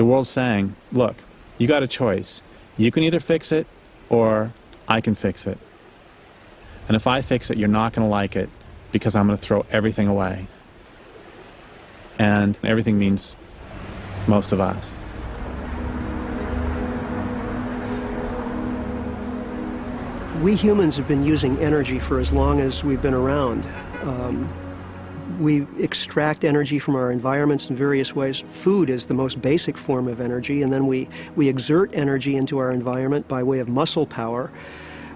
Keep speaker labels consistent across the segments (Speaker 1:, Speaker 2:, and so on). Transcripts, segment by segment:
Speaker 1: The world's saying, look, you got a choice. You can either fix it or I can fix it. And if I fix it, you're not going to like it because I'm going to throw everything away. And everything means most of us.
Speaker 2: We humans have been using energy for as long as we've been around. We extract energy from our environments in various ways. Food is the most basic form of energy, and then we exert energy into our environment by way of muscle power.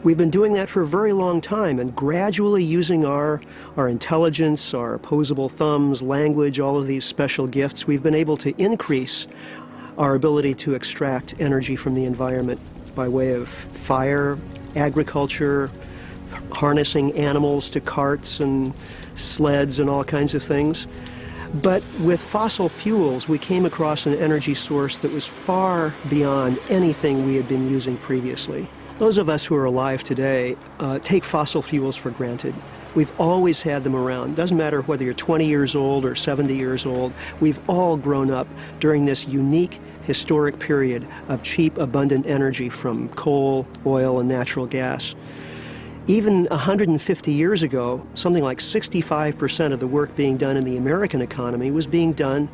Speaker 2: We've been doing that for a very long time, and gradually using our intelligence, our opposable thumbs, language, all of these special gifts, we've been able to increase our ability to extract energy from the environment by way of fire, agriculture, harnessing animals to carts and sleds and all kinds of things. But with fossil fuels, we came across an energy source that was far beyond anything we had been using previously. Those of us who are alive today take fossil fuels for granted. We've always had them around. Doesn't matter whether you're 20 years old or 70 years old. We've all grown up during this unique historic period of cheap, abundant energy from coal, oil, and natural gas. Even 150 years ago, something like 65% of the work being done in the American economy was being done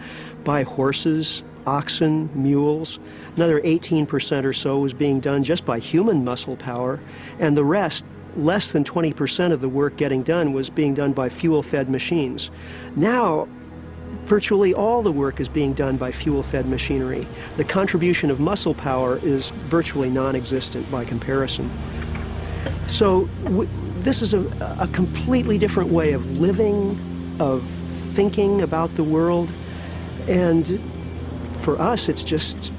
Speaker 2: by horses, oxen, mules. Another 18% or so was being done just by human muscle power, and the rest, less than 20% of the work getting done, was being done by fuel-fed machines. Now, virtually all the work is being done by fuel-fed machinery. The contribution of muscle power is virtually non-existent by comparison. So this is a completely different way of living, of thinking about the world, and for us it's just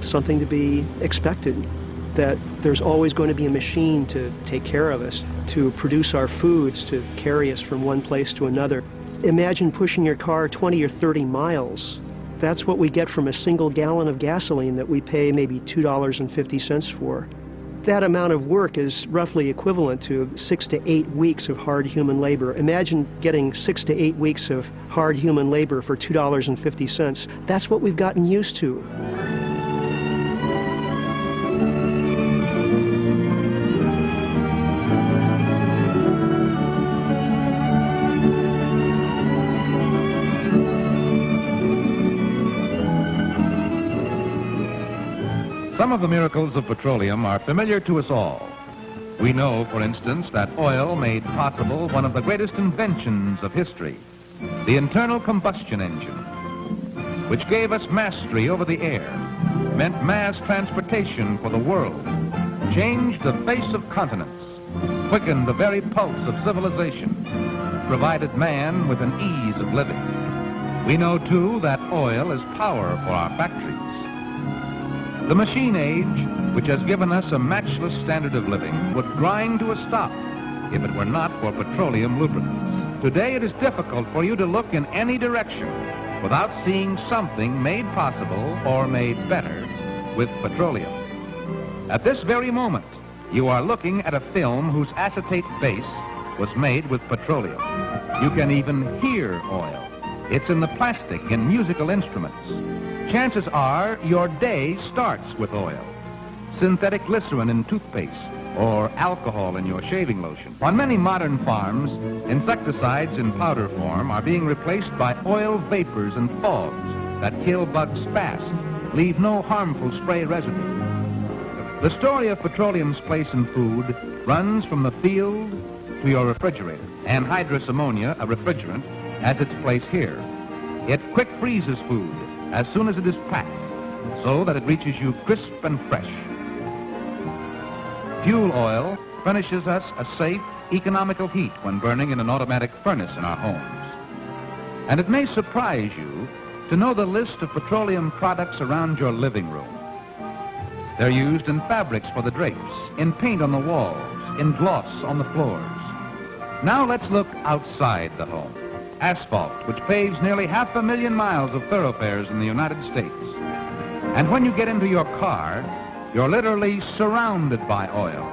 Speaker 2: something to be expected, that there's always going to be a machine to take care of us, to produce our foods, to carry us from one place to another. Imagine pushing your car 20 or 30 miles. That's what we get from a single gallon of gasoline that we pay maybe $2.50 for. That amount of work is roughly equivalent to 6 to 8 weeks of hard human labor. Imagine getting 6 to 8 weeks of hard human labor for $2.50. That's what we've gotten used to.
Speaker 3: Some of the miracles of petroleum are familiar to us all. We know, for instance, that oil made possible one of the greatest inventions of history, the internal combustion engine, which gave us mastery over the air, meant mass transportation for the world, changed the face of continents, quickened the very pulse of civilization, provided man with an ease of living. We know, too, that oil is power for our factories. The machine age, which has given us a matchless standard of living, would grind to a stop if it were not for petroleum lubricants. Today it is difficult for you to look in any direction without seeing something made possible or made better with petroleum. At this very moment, you are looking at a film whose acetate base was made with petroleum. You can even hear oil. It's in the plastic in musical instruments. Chances are your day starts with oil. Synthetic glycerin in toothpaste or alcohol in your shaving lotion. On many modern farms, insecticides in powder form are being replaced by oil vapors and fogs that kill bugs fast, leave no harmful spray residue. The story of petroleum's place in food runs from the field to your refrigerator. Anhydrous ammonia, a refrigerant, has its place here. It quick freezes food as soon as it is packed, so that it reaches you crisp and fresh. Fuel oil furnishes us a safe, economical heat when burning in an automatic furnace in our homes. And it may surprise you to know the list of petroleum products around your living room. They're used in fabrics for the drapes, in paint on the walls, in gloss on the floors. Now let's look outside the home. Asphalt, which paves nearly 500,000 miles of thoroughfares in the United States. And when you get into your car, you're literally surrounded by oil.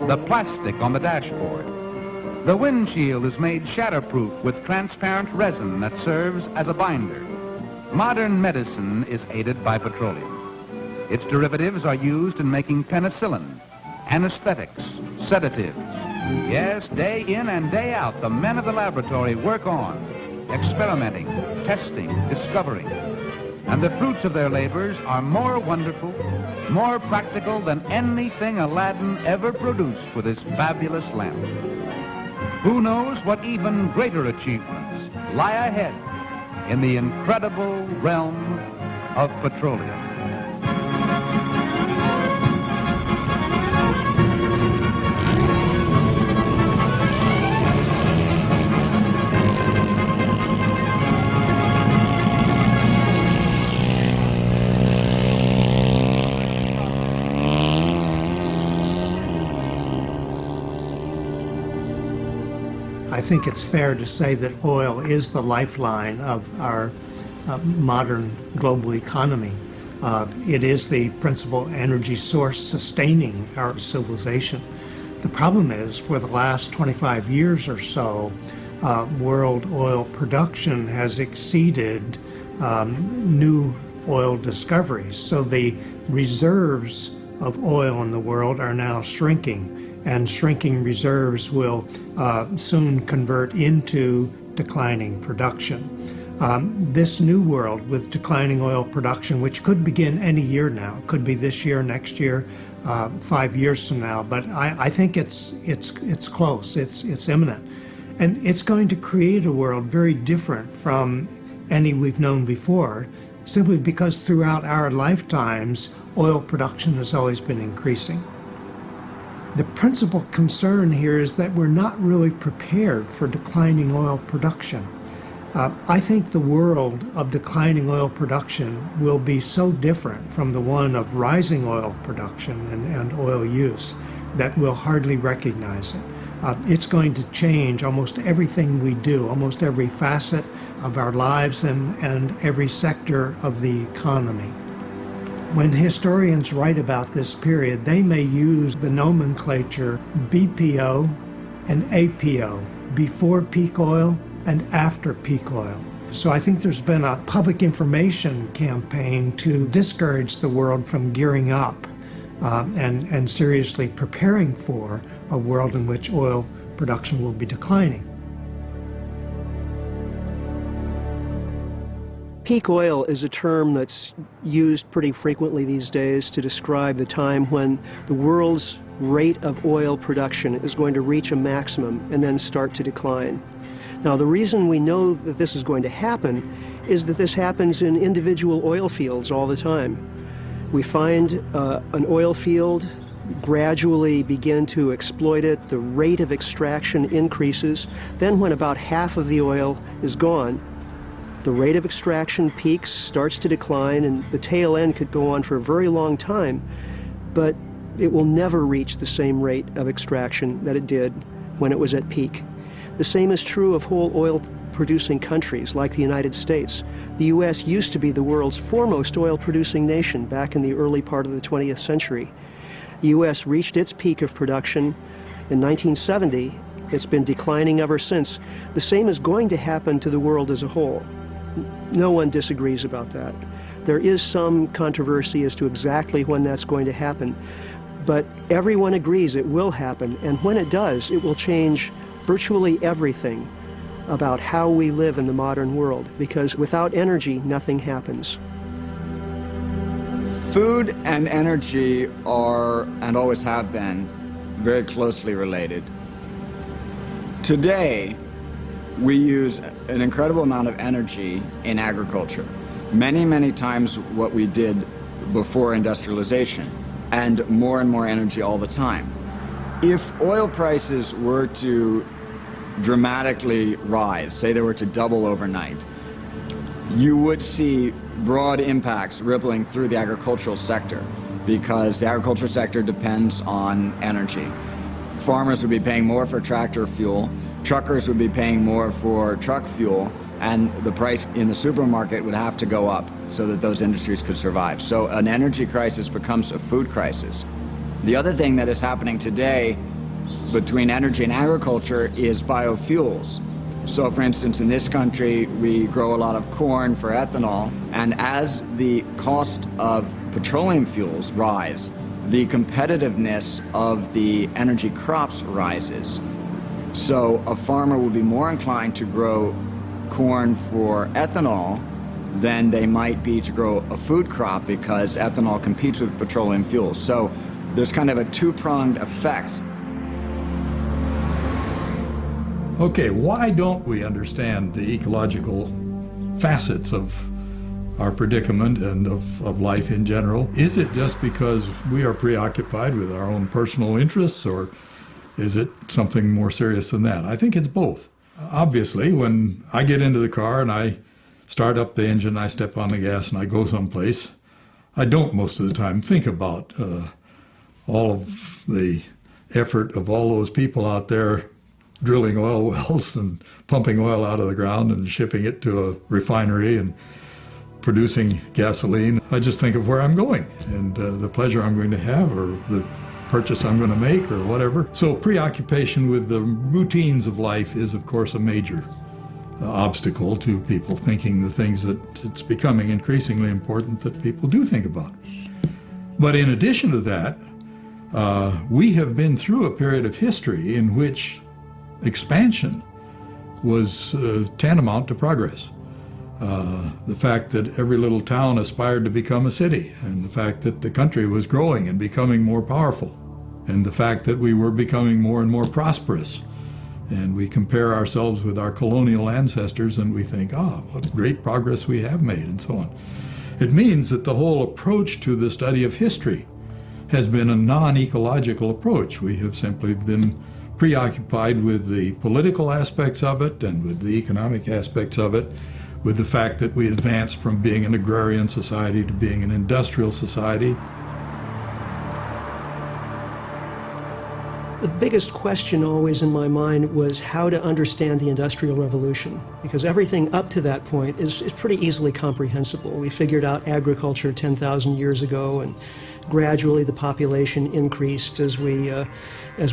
Speaker 3: The plastic on the dashboard. The windshield is made shatterproof with transparent resin that serves as a binder. Modern medicine is aided by petroleum. Its derivatives are used in making penicillin, anesthetics, sedatives. Yes, day in and day out, the men of the laboratory work on, experimenting, testing, discovering. And the fruits of their labors are more wonderful, more practical than anything Aladdin ever produced with his fabulous lamp. Who knows what even greater achievements lie ahead in the incredible realm of petroleum.
Speaker 4: I think it's fair to say that oil is the lifeline of our modern global economy. It is the principal energy source sustaining our civilization. The problem is, for the last 25 years or so, world oil production has exceeded new oil discoveries. So the reserves of oil in the world are now shrinking, and shrinking reserves will soon convert into declining production. This new world with declining oil production, which could begin any year now, could be this year, next year, 5 years from now, but I think it's close, it's imminent. And it's going to create a world very different from any we've known before, simply because throughout our lifetimes, oil production has always been increasing. The principal concern here is that we're not really prepared for declining oil production. I think the world of declining oil production will be so different from the one of rising oil production and oil use that we'll hardly recognize it. It's going to change almost everything we do, almost every facet of our lives and every sector of the economy. When historians write about this period, they may use the nomenclature BPO and APO, before peak oil and after peak oil. So I think there's been a public information campaign to discourage the world from gearing up and seriously preparing for a world in which oil production will be declining.
Speaker 2: Peak oil is a term that's used pretty frequently these days to describe the time when the world's rate of oil production is going to reach a maximum and then start to decline. Now, the reason we know that this is going to happen is that this happens in individual oil fields all the time. We find an oil field, gradually begin to exploit it, the rate of extraction increases, then when about half of the oil is gone, the rate of extraction peaks, starts to decline, and the tail end could go on for a very long time, but it will never reach the same rate of extraction that it did when it was at peak. The same is true of whole oil-producing countries like the United States. The U.S. used to be the world's foremost oil-producing nation back in the early part of the 20th century. The U.S. reached its peak of production in 1970. It's been declining ever since. The same is going to happen to the world as a whole. No one disagrees about that. There is some controversy as to exactly when that's going to happen, but everyone agrees it will happen, and when it does, it will change virtually everything about how we live in the modern world, because without energy, nothing happens.
Speaker 5: Food and energy are, and always have been, very closely related. Today, we use an incredible amount of energy in agriculture. Many, many times what we did before industrialization, and more energy all the time. If oil prices were to dramatically rise, say they were to double overnight, you would see broad impacts rippling through the agricultural sector, because the agricultural sector depends on energy. Farmers would be paying more for tractor fuel, truckers would be paying more for truck fuel, and the price in the supermarket would have to go up so that those industries could survive. So an energy crisis becomes a food crisis. The other thing that is happening today between energy and agriculture is biofuels. So for instance, in this country, we grow a lot of corn for ethanol, and as the cost of petroleum fuels rise, the competitiveness of the energy crops rises. So a farmer will be more inclined to grow corn for ethanol than they might be to grow a food crop, because ethanol competes with petroleum fuels. So there's kind of a two-pronged effect.
Speaker 6: Okay, why don't we understand the ecological facets of our predicament and of life in general? Is it just because we are preoccupied with our own personal interests, or is it something more serious than that? I think it's both. Obviously, when I get into the car and I start up the engine, I step on the gas and I go someplace, I don't most of the time think about all of the effort of all those people out there drilling oil wells and pumping oil out of the ground and shipping it to a refinery and producing gasoline. I just think of where I'm going and the pleasure I'm going to have, or the purchase I'm going to make, or whatever. So preoccupation with the routines of life is, of course, a major obstacle to people thinking the things that it's becoming increasingly important that people do think about. But in addition to that, we have been through a period of history in which expansion was tantamount to progress. The fact that every little town aspired to become a city, and the fact that the country was growing and becoming more powerful, and the fact that we were becoming more and more prosperous. And we compare ourselves with our colonial ancestors and we think, what great progress we have made, and so on. It means that the whole approach to the study of history has been a non-ecological approach. We have simply been preoccupied with the political aspects of it and with the economic aspects of it, with the fact that we advanced from being an agrarian society to being an industrial society.
Speaker 2: The biggest question always in my mind was how to understand the Industrial Revolution, because everything up to that point is pretty easily comprehensible. We figured out agriculture 10,000 years ago, and gradually the population increased as we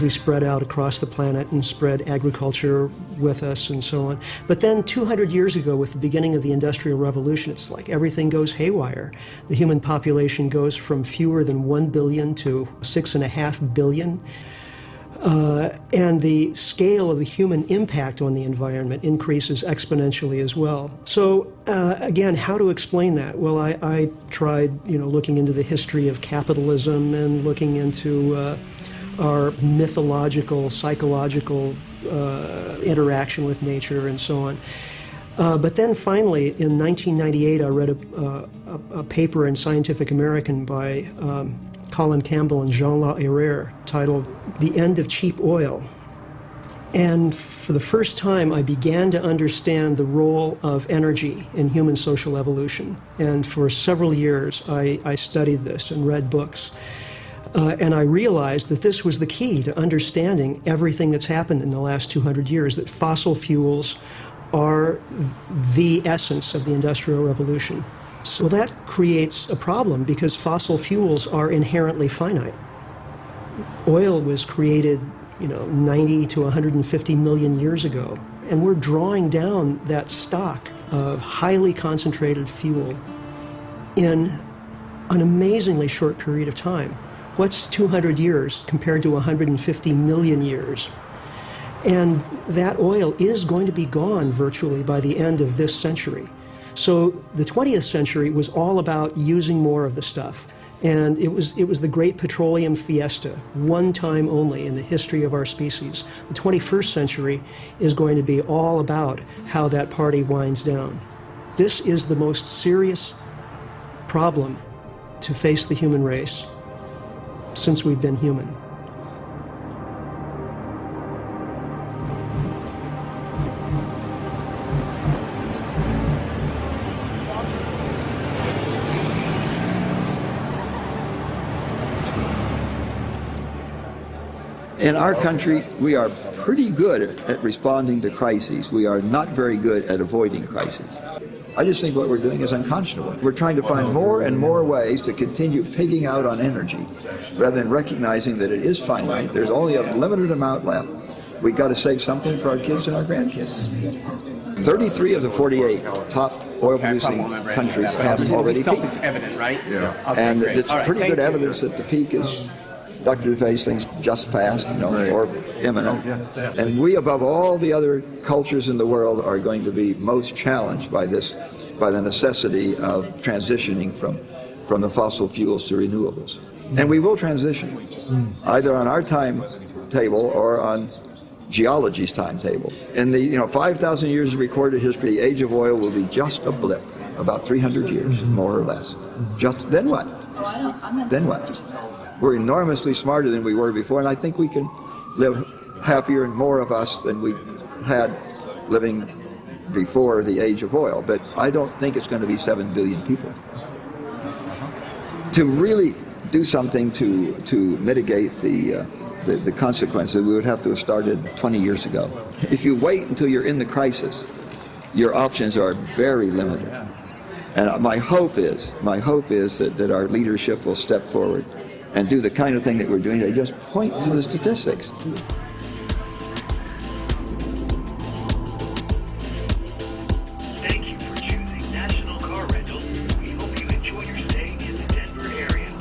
Speaker 2: spread out across the planet and spread agriculture with us and so on. But then 200 years ago, with the beginning of the Industrial Revolution, it's like everything goes haywire. The human population goes from fewer than 1 billion to 6.5 billion. And the scale of the human impact on the environment increases exponentially as well. So again, how to explain that? Well, I tried, looking into the history of capitalism and looking into our mythological, psychological interaction with nature and so on. But then finally, in 1998, I read a paper in Scientific American by Colin Campbell and Jean-Laurent Herrera titled The End of Cheap Oil. And for the first time, I began to understand the role of energy in human social evolution. And for several years, I studied this and read books. And I realized that this was the key to understanding everything that's happened in the last 200 years, that fossil fuels are the essence of the Industrial Revolution. So that creates a problem because fossil fuels are inherently finite. Oil was created, 90 to 150 million years ago, and we're drawing down that stock of highly concentrated fuel in an amazingly short period of time. What's 200 years compared to 150 million years? And that oil is going to be gone virtually by the end of this century. So the 20th century was all about using more of the stuff. And it was the great petroleum fiesta, one time only in the history of our species. The 21st century is going to be all about how that party winds down. This is the most serious problem to face the human race since we've been human.
Speaker 7: In our country, we are pretty good at responding to crises. We are not very good at avoiding crises. I just think what we're doing is unconscionable. We're trying to find more and more ways to continue pigging out on energy, rather than recognizing that it is finite. There's only a limited amount left. we got to save something for our kids and our grandkids. 33 of the 48 top oil-producing countries have already peaked.
Speaker 8: Self-evident, right?
Speaker 7: Yeah.
Speaker 8: Okay,
Speaker 7: And
Speaker 8: great.
Speaker 7: it's
Speaker 8: All right,
Speaker 7: pretty
Speaker 8: thank
Speaker 7: good
Speaker 8: you.
Speaker 7: evidence that the peak is, Dr. DeVay's things just past, or imminent. And we, above all the other cultures in the world, are going to be most challenged by this, by the necessity of transitioning from the fossil fuels to renewables. And we will transition, either on our timetable or on geology's timetable. In the 5,000 years of recorded history, the age of oil will be just a blip, about 300 years, more or less. Then what? Then what? We're enormously smarter than we were before, and I think we can live happier and more of us than we had living before the age of oil. But I don't think it's going to be 7 billion people. To really do something to mitigate the consequences, we would have to have started 20 years ago. If you wait until you're in the crisis, your options are very limited. And my hope is that our leadership will step forward and do the kind of thing that we're doing. They just point to the statistics.
Speaker 9: Thank you for choosing National Car Rentals. We hope you enjoy your stay in the Denver area.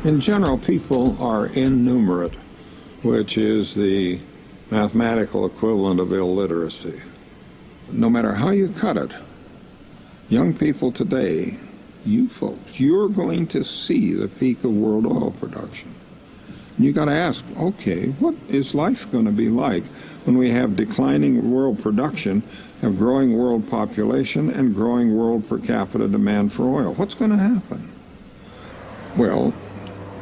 Speaker 10: In general, people are innumerate, which is the mathematical equivalent of illiteracy. No matter how you cut it, young people today, you folks, you're going to see the peak of world oil production. And you got to ask, okay, what is life going to be like when we have declining world production, have growing world population, and growing world per capita demand for oil? What's going to happen? Well,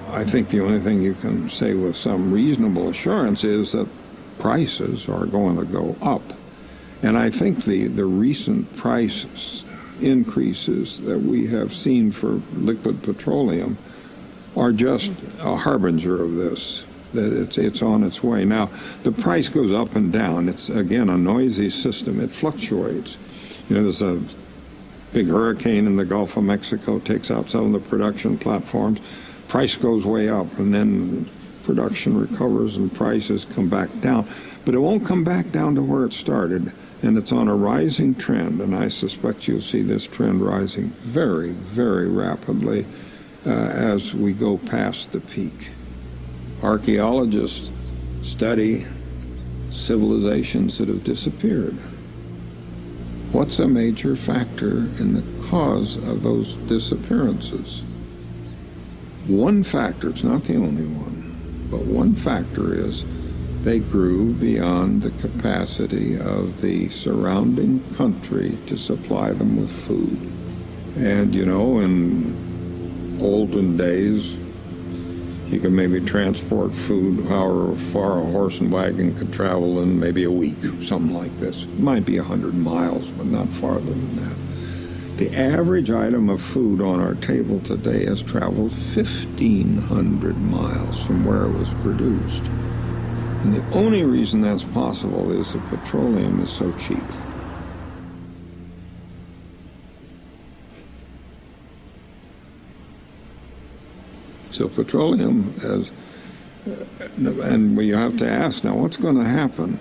Speaker 10: I think the only thing you can say with some reasonable assurance is that prices are going to go up. And I think the recent price increases that we have seen for liquid petroleum are just a harbinger of this, that it's on its way. Now, the price goes up and down. It's, again, a noisy system. It fluctuates. There's a big hurricane in the Gulf of Mexico, takes out some of the production platforms. Price goes way up, and then production recovers and prices come back down. But it won't come back down to where it started, and it's on a rising trend, and I suspect you'll see this trend rising very, very rapidly as we go past the peak. Archaeologists study civilizations that have disappeared. What's a major factor in the cause of those disappearances? One factor, it's not the only one, but one factor is they grew beyond the capacity of the surrounding country to supply them with food. And, in olden days, you could maybe transport food however far a horse and wagon could travel in maybe a week, something like this. It might be 100 miles, but not farther than that. The average item of food on our table today has traveled 1,500 miles from where it was produced. And the only reason that's possible is that petroleum is so cheap. So petroleum, and we have to ask now, what's going to happen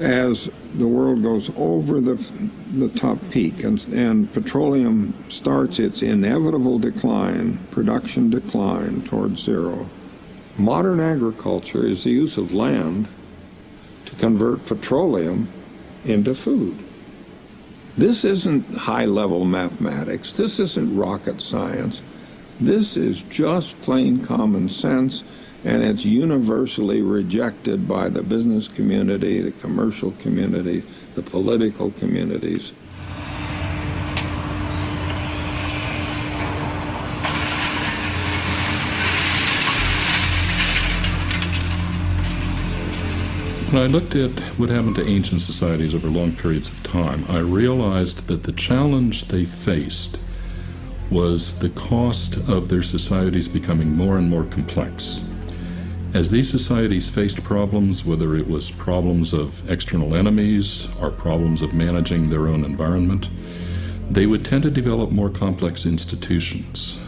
Speaker 10: as the world goes over the top peak and petroleum starts its inevitable decline, production decline towards zero? Modern agriculture is the use of land to convert petroleum into food. This isn't high-level mathematics. This isn't rocket science. This is just plain common sense, and it's universally rejected by the business community, the commercial community, the political communities.
Speaker 11: When I looked at what happened to ancient societies over long periods of time, I realized that the challenge they faced was the cost of their societies becoming more and more complex. As these societies faced problems, whether it was problems of external enemies or problems of managing their own environment, they would tend to develop more complex institutions.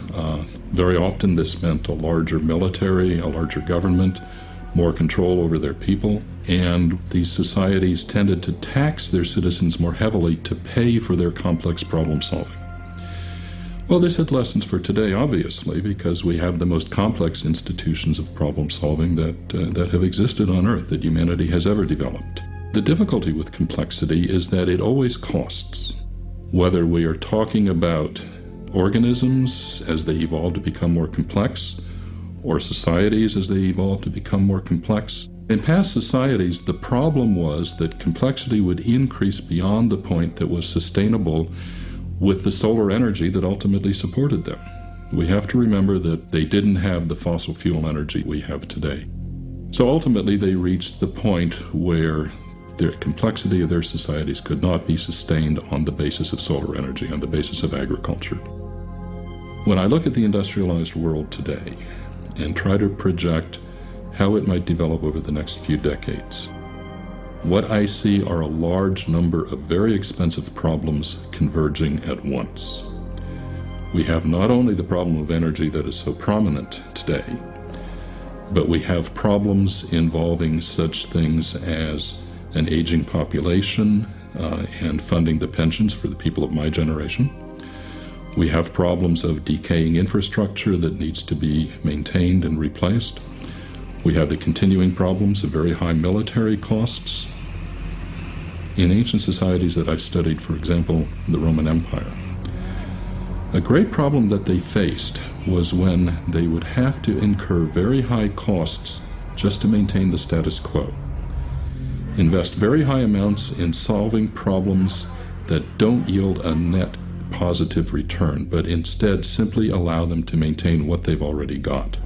Speaker 11: Very often this meant a larger military, a larger government, more control over their people, and these societies tended to tax their citizens more heavily to pay for their complex problem solving. Well, this had lessons for today, obviously, because we have the most complex institutions of problem solving that have existed on Earth, that humanity has ever developed. The difficulty with complexity is that it always costs. Whether we are talking about organisms as they evolve to become more complex, or societies as they evolve to become more complex. In past societies, the problem was that complexity would increase beyond the point that was sustainable with the solar energy that ultimately supported them. We have to remember that they didn't have the fossil fuel energy we have today. So ultimately they reached the point where the complexity of their societies could not be sustained on the basis of solar energy, on the basis of agriculture. When I look at the industrialized world today and try to project how it might develop over the next few decades, what I see are a large number of very expensive problems converging at once. We have not only the problem of energy that is so prominent today, but we have problems involving such things as an aging population and funding the pensions for the people of my generation. We have problems of decaying infrastructure that needs to be maintained and replaced. We have the continuing problems of very high military costs. In ancient societies that I've studied, for example, the Roman Empire, a great problem that they faced was when they would have to incur very high costs just to maintain the status quo. Invest very high amounts in solving problems that don't yield a net positive return, but instead simply allow them to maintain what they've already got.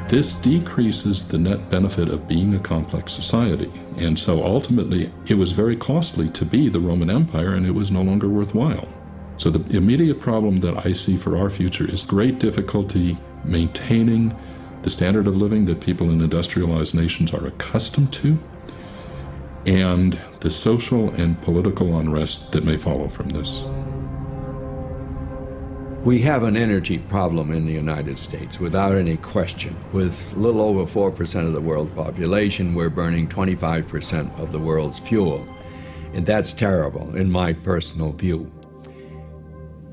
Speaker 11: This decreases the net benefit of being a complex society, and so ultimately it was very costly to be the Roman Empire, and it was no longer worthwhile. So the immediate problem that I see for our future is great difficulty maintaining the standard of living that people in industrialized nations are accustomed to, and the social and political unrest that may follow from this.
Speaker 7: We have an energy problem in the United States, without any question. With a little over 4% of the world's population, we're burning 25% of the world's fuel. And that's terrible, in my personal view.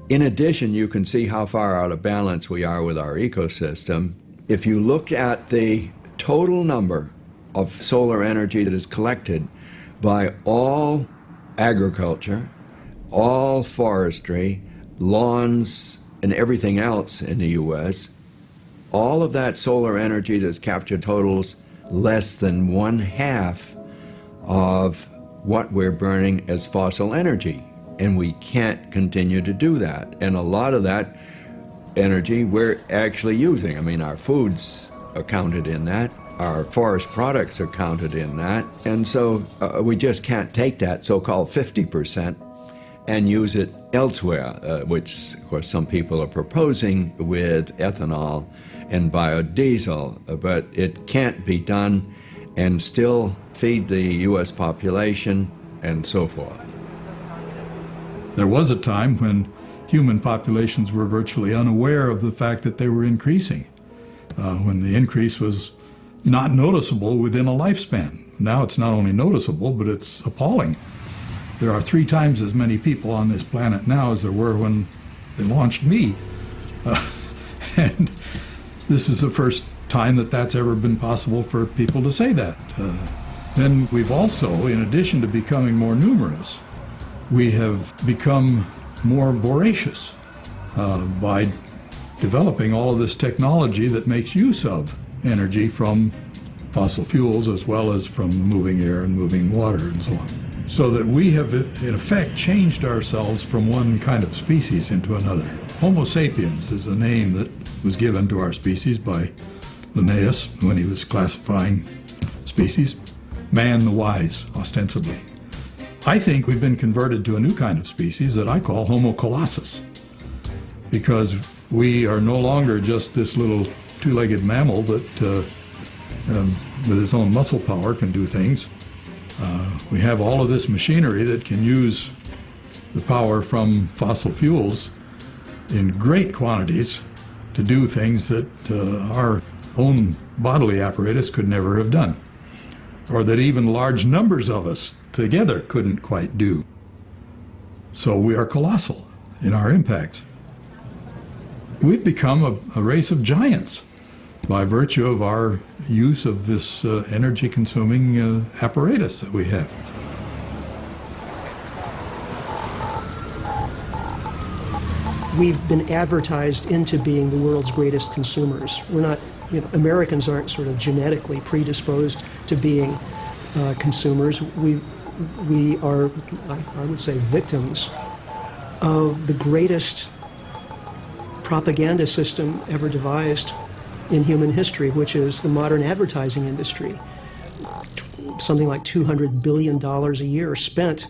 Speaker 7: In addition, you can see how far out of balance we are with our ecosystem. If you look at the total number of solar energy that is collected by all agriculture, all forestry, lawns, and everything else in the U.S., all of that solar energy that's captured totals less than 1/2 of what we're burning as fossil energy. And we can't continue to do that. And a lot of that energy we're actually using. I mean, our foods are counted in that. Our forest products are counted in that. And so we just can't take that so-called 50% and use it elsewhere, which, of course, some people are proposing with ethanol and biodiesel, but it can't be done and still feed the U.S. population and so forth.
Speaker 6: There was a time when human populations were virtually unaware of the fact that they were increasing, when the increase was not noticeable within a lifespan. Now it's not only noticeable, but it's appalling. There are 3 times as many people on this planet now as there were when they launched me. And this is the first time that that's ever been possible for people to say that. Then we've also, in addition to becoming more numerous, we have become more voracious by developing all of this technology that makes use of energy from fossil fuels as well as from moving air and moving water and so on. So that we have, in effect, changed ourselves from one kind of species into another. Homo sapiens is the name that was given to our species by Linnaeus when he was classifying species. Man the wise, ostensibly. I think we've been converted to a new kind of species that I call Homo colossus, because we are no longer just this little 2-legged mammal that with its own muscle power can do things. We have all of this machinery that can use the power from fossil fuels in great quantities to do things that our own bodily apparatus could never have done, or that even large numbers of us together couldn't quite do. So we are colossal in our impacts. We've become a race of giants by virtue of our use of this energy-consuming apparatus that we have.
Speaker 2: We've been advertised into being the world's greatest consumers. We're not, Americans aren't sort of genetically predisposed to being consumers. We are, I would say, victims of the greatest propaganda system ever devised in human history, which is the modern advertising industry. Something like $200 billion a year spent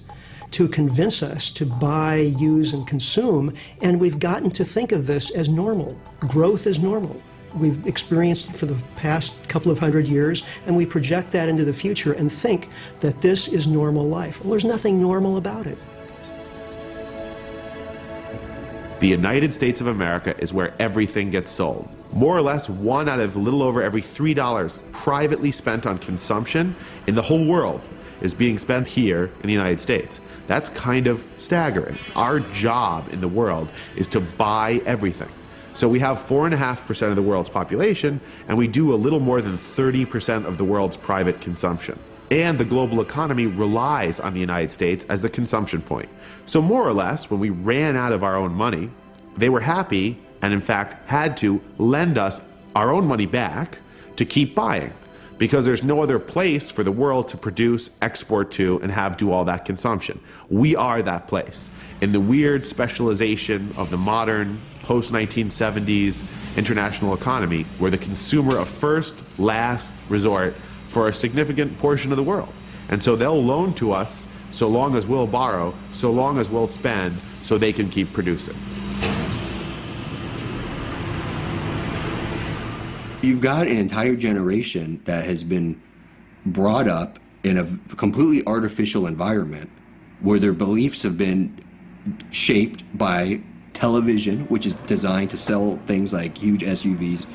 Speaker 2: to convince us to buy, use, and consume, and we've gotten to think of this as normal. Growth is normal. We've experienced it for the past couple of hundred years, and we project that into the future and think that this is normal life. Well, there's nothing normal about it.
Speaker 8: The United States of America is where everything gets sold. More or less 1 out of a little over every $3 privately spent on consumption in the whole world is being spent here in the United States. That's kind of staggering. Our job in the world is to buy everything. So we have 4.5% of the world's population, and we do a little more than 30% of the world's private consumption. And the global economy relies on the United States as the consumption point. So more or less, when we ran out of our own money, they were happy and in fact had to lend us our own money back to keep buying, because there's no other place for the world to produce, export to, and have do all that consumption. We are that place. In the weird specialization of the modern, post-1970s international economy, we're the consumer of first, last resort for a significant portion of the world. And so they'll loan to us so long as we'll borrow, so long as we'll spend, so they can keep producing.
Speaker 12: You've got an entire generation that has been brought up in a completely artificial environment where their beliefs have been shaped by television, which is designed to sell things like huge SUVs,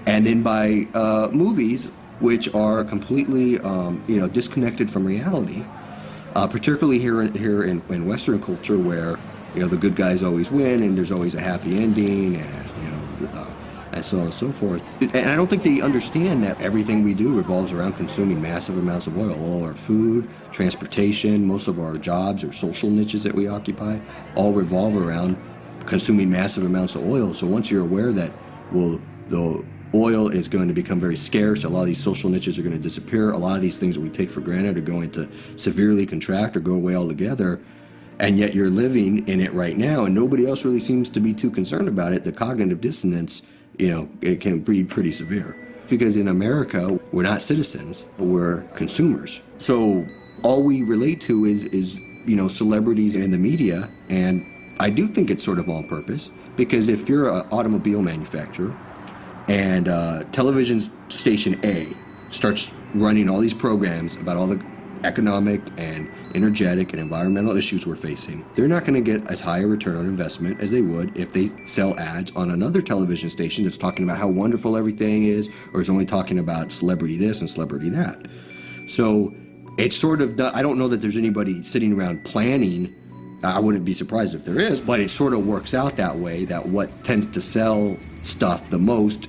Speaker 12: and then by movies, which are completely disconnected from reality, particularly here in Western culture, where the good guys always win and there's always a happy ending, and so on and so forth. And I don't think they understand that everything we do revolves around consuming massive amounts of oil. All our food, transportation, most of our jobs or social niches that we occupy all revolve around consuming massive amounts of oil. So once you're aware that, well, the oil is going to become very scarce, a lot of these social niches are going to disappear, a lot of these things that we take for granted are going to severely contract or go away altogether, and yet you're living in it right now and nobody else really seems to be too concerned about it, the cognitive dissonance, it can be pretty severe. Because in America, we're not citizens, we're consumers. So all we relate to is celebrities and the media, and I do think it's sort of on purpose, because if you're an automobile manufacturer and television station A starts running all these programs about all the economic and energetic and environmental issues we're facing, they're not going to get as high a return on investment as they would if they sell ads on another television station that's talking about how wonderful everything is, or is only talking about celebrity this and celebrity that. So it's sort of, I don't know that there's anybody sitting around planning. I wouldn't be surprised if there is, but it sort of works out that way, that what tends to sell stuff the most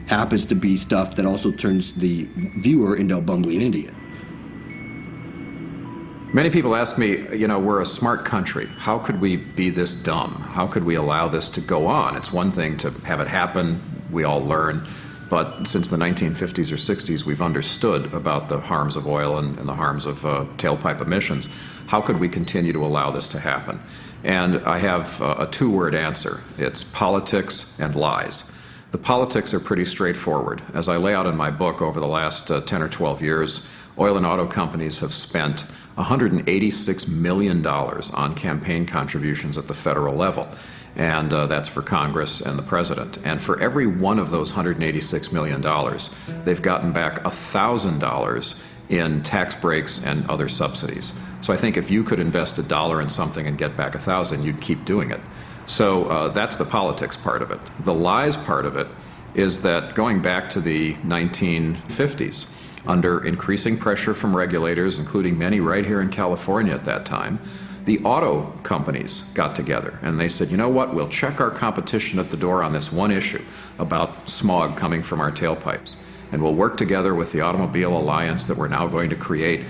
Speaker 12: happens to be stuff that also turns the viewer into a bumbling idiot.
Speaker 13: Many people ask me, we're a smart country. How could we be this dumb? How could we allow this to go on? It's one thing to have it happen, we all learn, but since the 1950s or 60s, we've understood about the harms of oil and the harms of tailpipe emissions. How could we continue to allow this to happen? And I have a two-word answer. It's politics and lies. The politics are pretty straightforward. As I lay out in my book, over the last 10 or 12 years, oil and auto companies have spent $186 million on campaign contributions at the federal level. And that's for Congress and the President. And for every one of those $186 million, they've gotten back $1,000 in tax breaks and other subsidies. So I think if you could invest $1 in something and get back $1,000, you'd keep doing it. So that's the politics part of it. The lies part of it is that going back to the 1950s, under increasing pressure from regulators, including many right here in California at that time, the auto companies got together and they said, you know what, we'll check our competition at the door on this one issue about smog coming from our tailpipes. And we'll work together with the Automobile Alliance that we're now going to create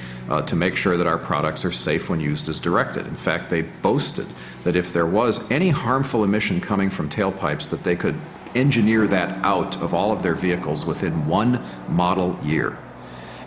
Speaker 13: to make sure that our products are safe when used as directed. In fact, they boasted that if there was any harmful emission coming from tailpipes, that they could engineer that out of all of their vehicles within one model year.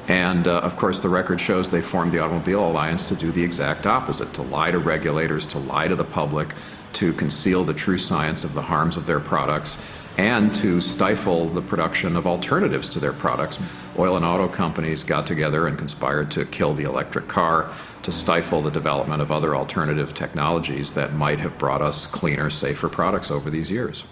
Speaker 13: And of course, the record shows they formed the Automobile Alliance to do the exact opposite, to lie to regulators, to lie to the public, to conceal the true science of the harms of their products, and to stifle the production of alternatives to their products. Oil and auto companies got together and conspired to kill the electric car, to stifle the development of other alternative technologies that might have brought us cleaner, safer products over these years.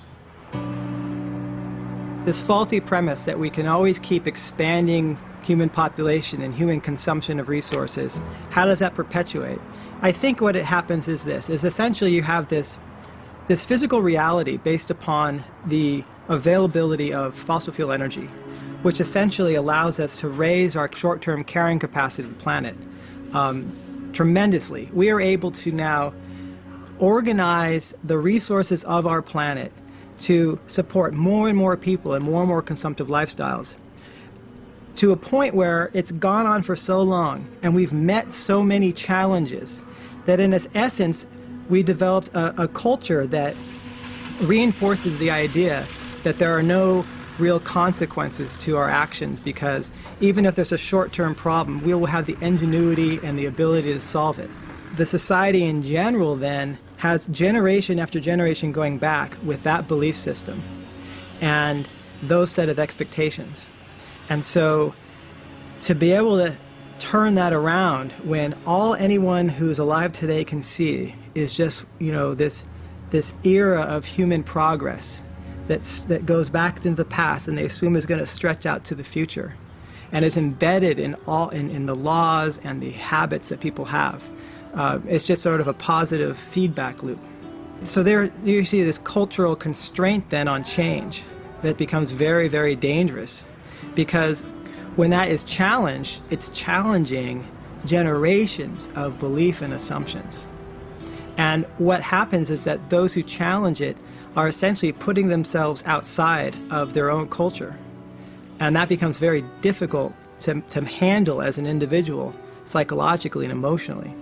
Speaker 14: This faulty premise that we can always keep expanding human population and human consumption of resources, how does that perpetuate? I think what happens is this, is essentially you have this physical reality based upon the availability of fossil fuel energy, which essentially allows us to raise our short-term carrying capacity of the planet tremendously. We are able to now organize the resources of our planet to support more and more people and more consumptive lifestyles, to a point where it's gone on for so long and we've met so many challenges that in its essence we developed a culture that reinforces the idea that there are no real consequences to our actions, because even if there's a short-term problem, we will have the ingenuity and the ability to solve it. The society in general then has generation after generation going back with that belief system and those set of expectations. And so to be able to turn that around when all anyone who's alive today can see is just, you know, this era of human progress that goes back into the past and they assume is going to stretch out to the future and is embedded in the laws and the habits that people have. It's just sort of a positive feedback loop. So there you see this cultural constraint then on change that becomes very, very dangerous, because when that is challenged, it's challenging generations of belief and assumptions. And what happens is that those who challenge it are essentially putting themselves outside of their own culture. And that becomes very difficult to handle as an individual, psychologically and emotionally,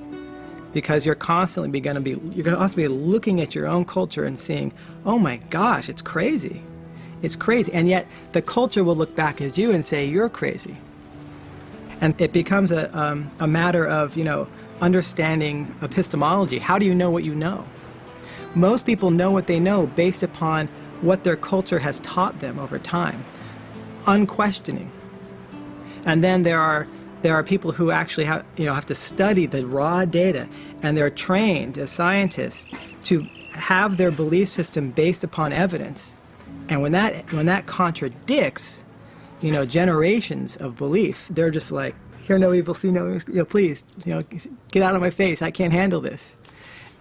Speaker 14: because you're constantly going to be looking at your own culture and seeing, oh my gosh, it's crazy. It's crazy. And yet the culture will look back at you and say, you're crazy. And it becomes a matter of, understanding epistemology. How do you know what you know? Most people know what they know based upon what their culture has taught them over time, unquestioning. And then there are people who actually have to study the raw data, and they're trained as scientists to have their belief system based upon evidence. And when that contradicts, generations of belief, they're just like, hear no evil, see no evil, please, get out of my face, I can't handle this.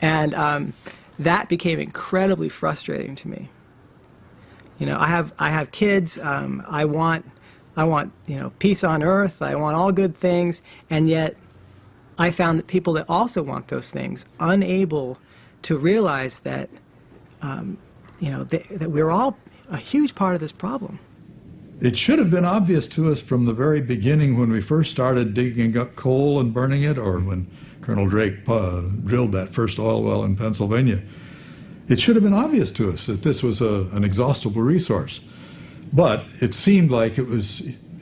Speaker 14: And that became incredibly frustrating to me. I have kids, I want peace on earth, I want all good things, and yet I found that people that also want those things, unable to realize that, that we're all a huge part of this problem.
Speaker 6: It should have been obvious to us from the very beginning when we first started digging up coal and burning it, or when Colonel Drake drilled that first oil well in Pennsylvania. It should have been obvious to us that this was an inexhaustible resource. But it seemed like it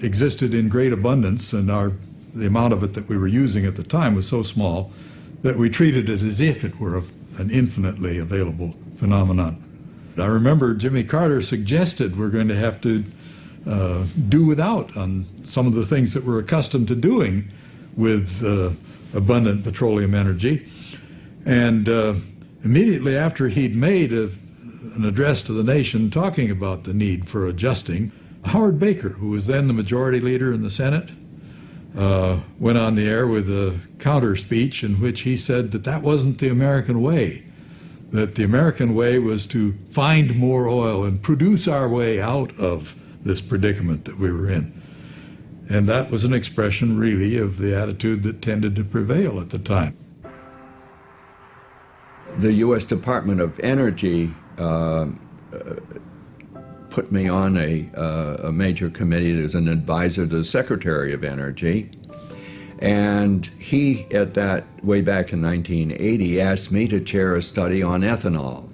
Speaker 6: existed in great abundance, and the amount of it that we were using at the time was so small that we treated it as if it were an infinitely available phenomenon. I remember Jimmy Carter suggested we're going to have to do without on some of the things that we're accustomed to doing with abundant petroleum energy. And immediately after he'd made an address to the nation talking about the need for adjusting, Howard Baker, who was then the majority leader in the Senate, went on the air with a counter speech in which he said that wasn't the American way, that the American way was to find more oil and produce our way out of this predicament that we were in. And that was an expression, really, of the attitude that tended to prevail at the time.
Speaker 7: The U.S. Department of Energy put me on a major committee. There's an advisor to the Secretary of Energy. And he, at that, way back in 1980, asked me to chair a study on ethanol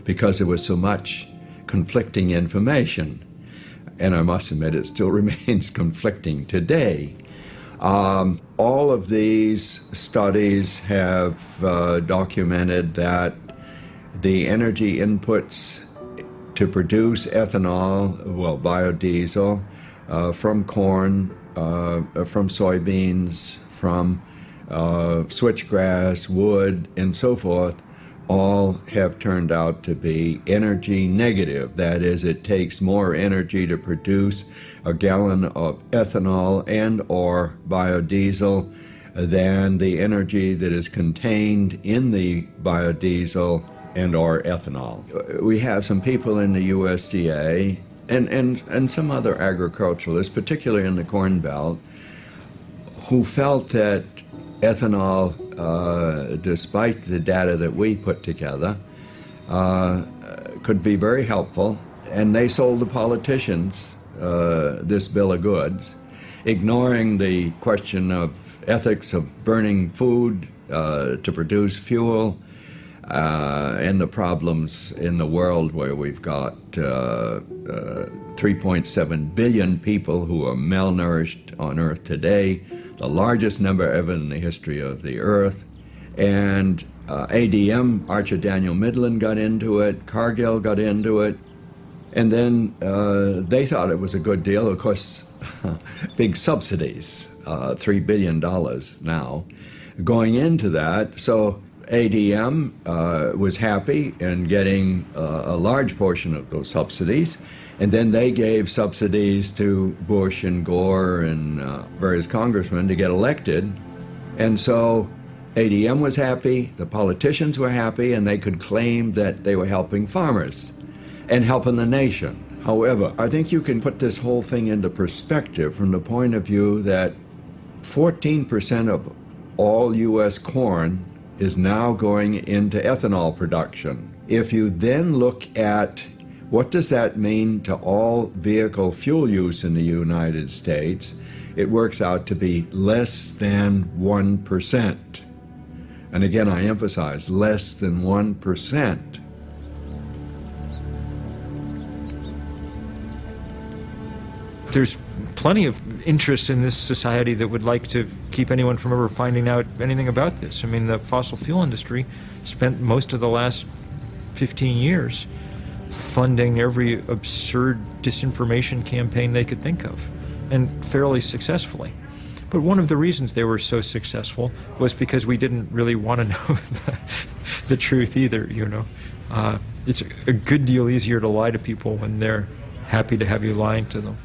Speaker 7: because there was so much conflicting information. And I must admit, it still remains conflicting today. All of these studies have documented that the energy inputs to produce ethanol, well, biodiesel, from corn, from soybeans, from switchgrass, wood, and so forth, all have turned out to be energy negative. That is, it takes more energy to produce a gallon of ethanol and or biodiesel than the energy that is contained in the biodiesel and or ethanol. We have some people in the USDA and some other agriculturalists, particularly in the Corn Belt, who felt that ethanol, despite the data that we put together, could be very helpful, and they sold the politicians this bill of goods, ignoring the question of ethics of burning food to produce fuel, and the problems in the world where we've got 3.7 billion people who are malnourished on Earth today, the largest number ever in the history of the Earth. And ADM, Archer Daniel Midland, got into it, Cargill got into it, and then they thought it was a good deal. Of course, big subsidies, $3 billion now, going into that. So ADM was happy in getting a large portion of those subsidies, and then they gave subsidies to Bush and Gore and various congressmen to get elected. And so ADM was happy, the politicians were happy, and they could claim that they were helping farmers and helping the nation. However, I think you can put this whole thing into perspective from the point of view that 14% of all U.S. corn is now going into ethanol production. If you then look at what does that mean to all vehicle fuel use in the United States, it works out to be less than 1%. And again, I emphasize, less than 1%.
Speaker 15: There's plenty of interest in this society that would like to keep anyone from ever finding out anything about this. I mean, the fossil fuel industry spent most of the last 15 years funding every absurd disinformation campaign they could think of, and fairly successfully. But one of the reasons they were so successful was because we didn't really want to know the truth either, you know. It's a good deal easier to lie to people when they're happy to have you lying to them.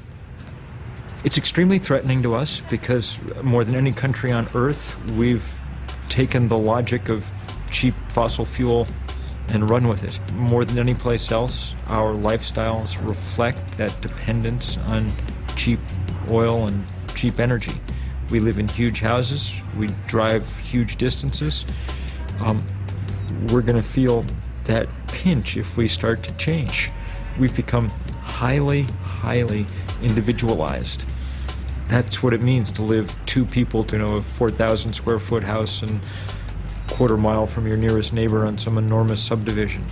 Speaker 15: It's extremely threatening to us because more than any country on Earth, we've taken the logic of cheap fossil fuel and run with it. More than any place else, our lifestyles reflect that dependence on cheap oil and cheap energy. We live in huge houses, we drive huge distances. We're going to feel that pinch if we start to change. We've become highly, highly individualized. That's what it means to live two people to a 4,000 square foot house and quarter mile from your nearest neighbor on some enormous subdivision.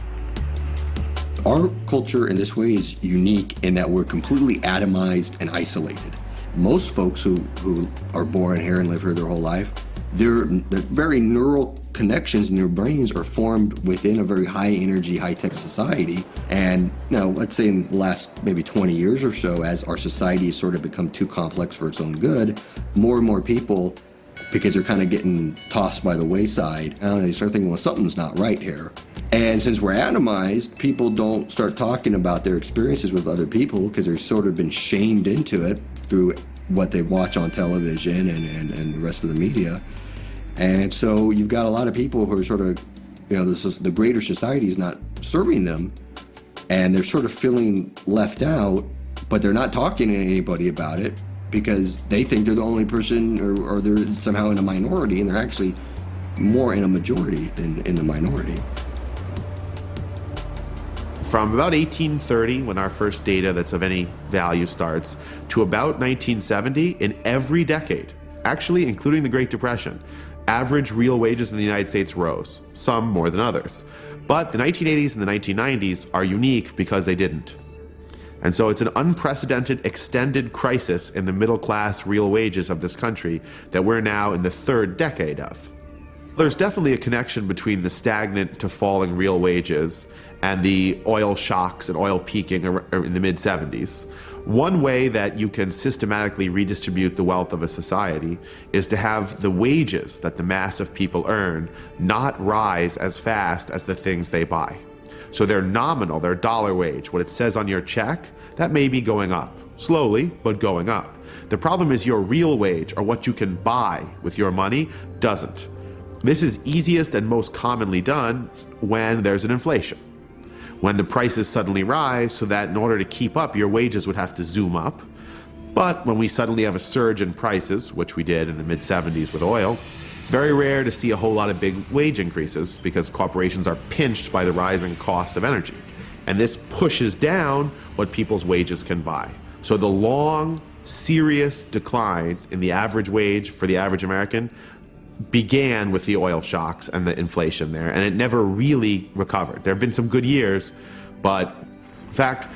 Speaker 12: Our culture in this way is unique in that we're completely atomized and isolated. Most folks who are born here and live here their whole life, their very neural connections in their brains are formed within a very high energy, high tech society. And let's say in the last maybe 20 years or so, as our society has sort of become too complex for its own good, more and more people, because they're kind of getting tossed by the wayside, they start thinking, well, something's not right here. And since we're atomized, people don't start talking about their experiences with other people because they've sort of been shamed into it through what they watch on television and the rest of the media. And so you've got a lot of people who are sort of the greater society is not serving them, and they're sort of feeling left out, but they're not talking to anybody about it because they think they're the only person, or they're somehow in a minority, and they're actually more in a majority than in the minority.
Speaker 8: From about 1830, when our first data that's of any value starts, to about 1970, in every decade, actually including the Great Depression, average real wages in the United States rose, some more than others. But the 1980s and the 1990s are unique because they didn't. And so it's an unprecedented, extended crisis in the middle class real wages of this country that we're now in the third decade of. There's definitely a connection between the stagnant to falling real wages and the oil shocks and oil peaking in the mid-70s. One way that you can systematically redistribute the wealth of a society is to have the wages that the mass of people earn not rise as fast as the things they buy. So their nominal, their dollar wage, what it says on your check, that may be going up. Slowly, but going up. The problem is your real wage, or what you can buy with your money, doesn't. This is easiest and most commonly done when there's an inflation. When the prices suddenly rise so that in order to keep up, your wages would have to zoom up. But when we suddenly have a surge in prices, which we did in the mid-70s with oil, it's very rare to see a whole lot of big wage increases because corporations are pinched by the rising cost of energy. And this pushes down what people's wages can buy. So the long, serious decline in the average wage for the average American began with the oil shocks and the inflation there, and it never really recovered. There have been some good years, but in fact,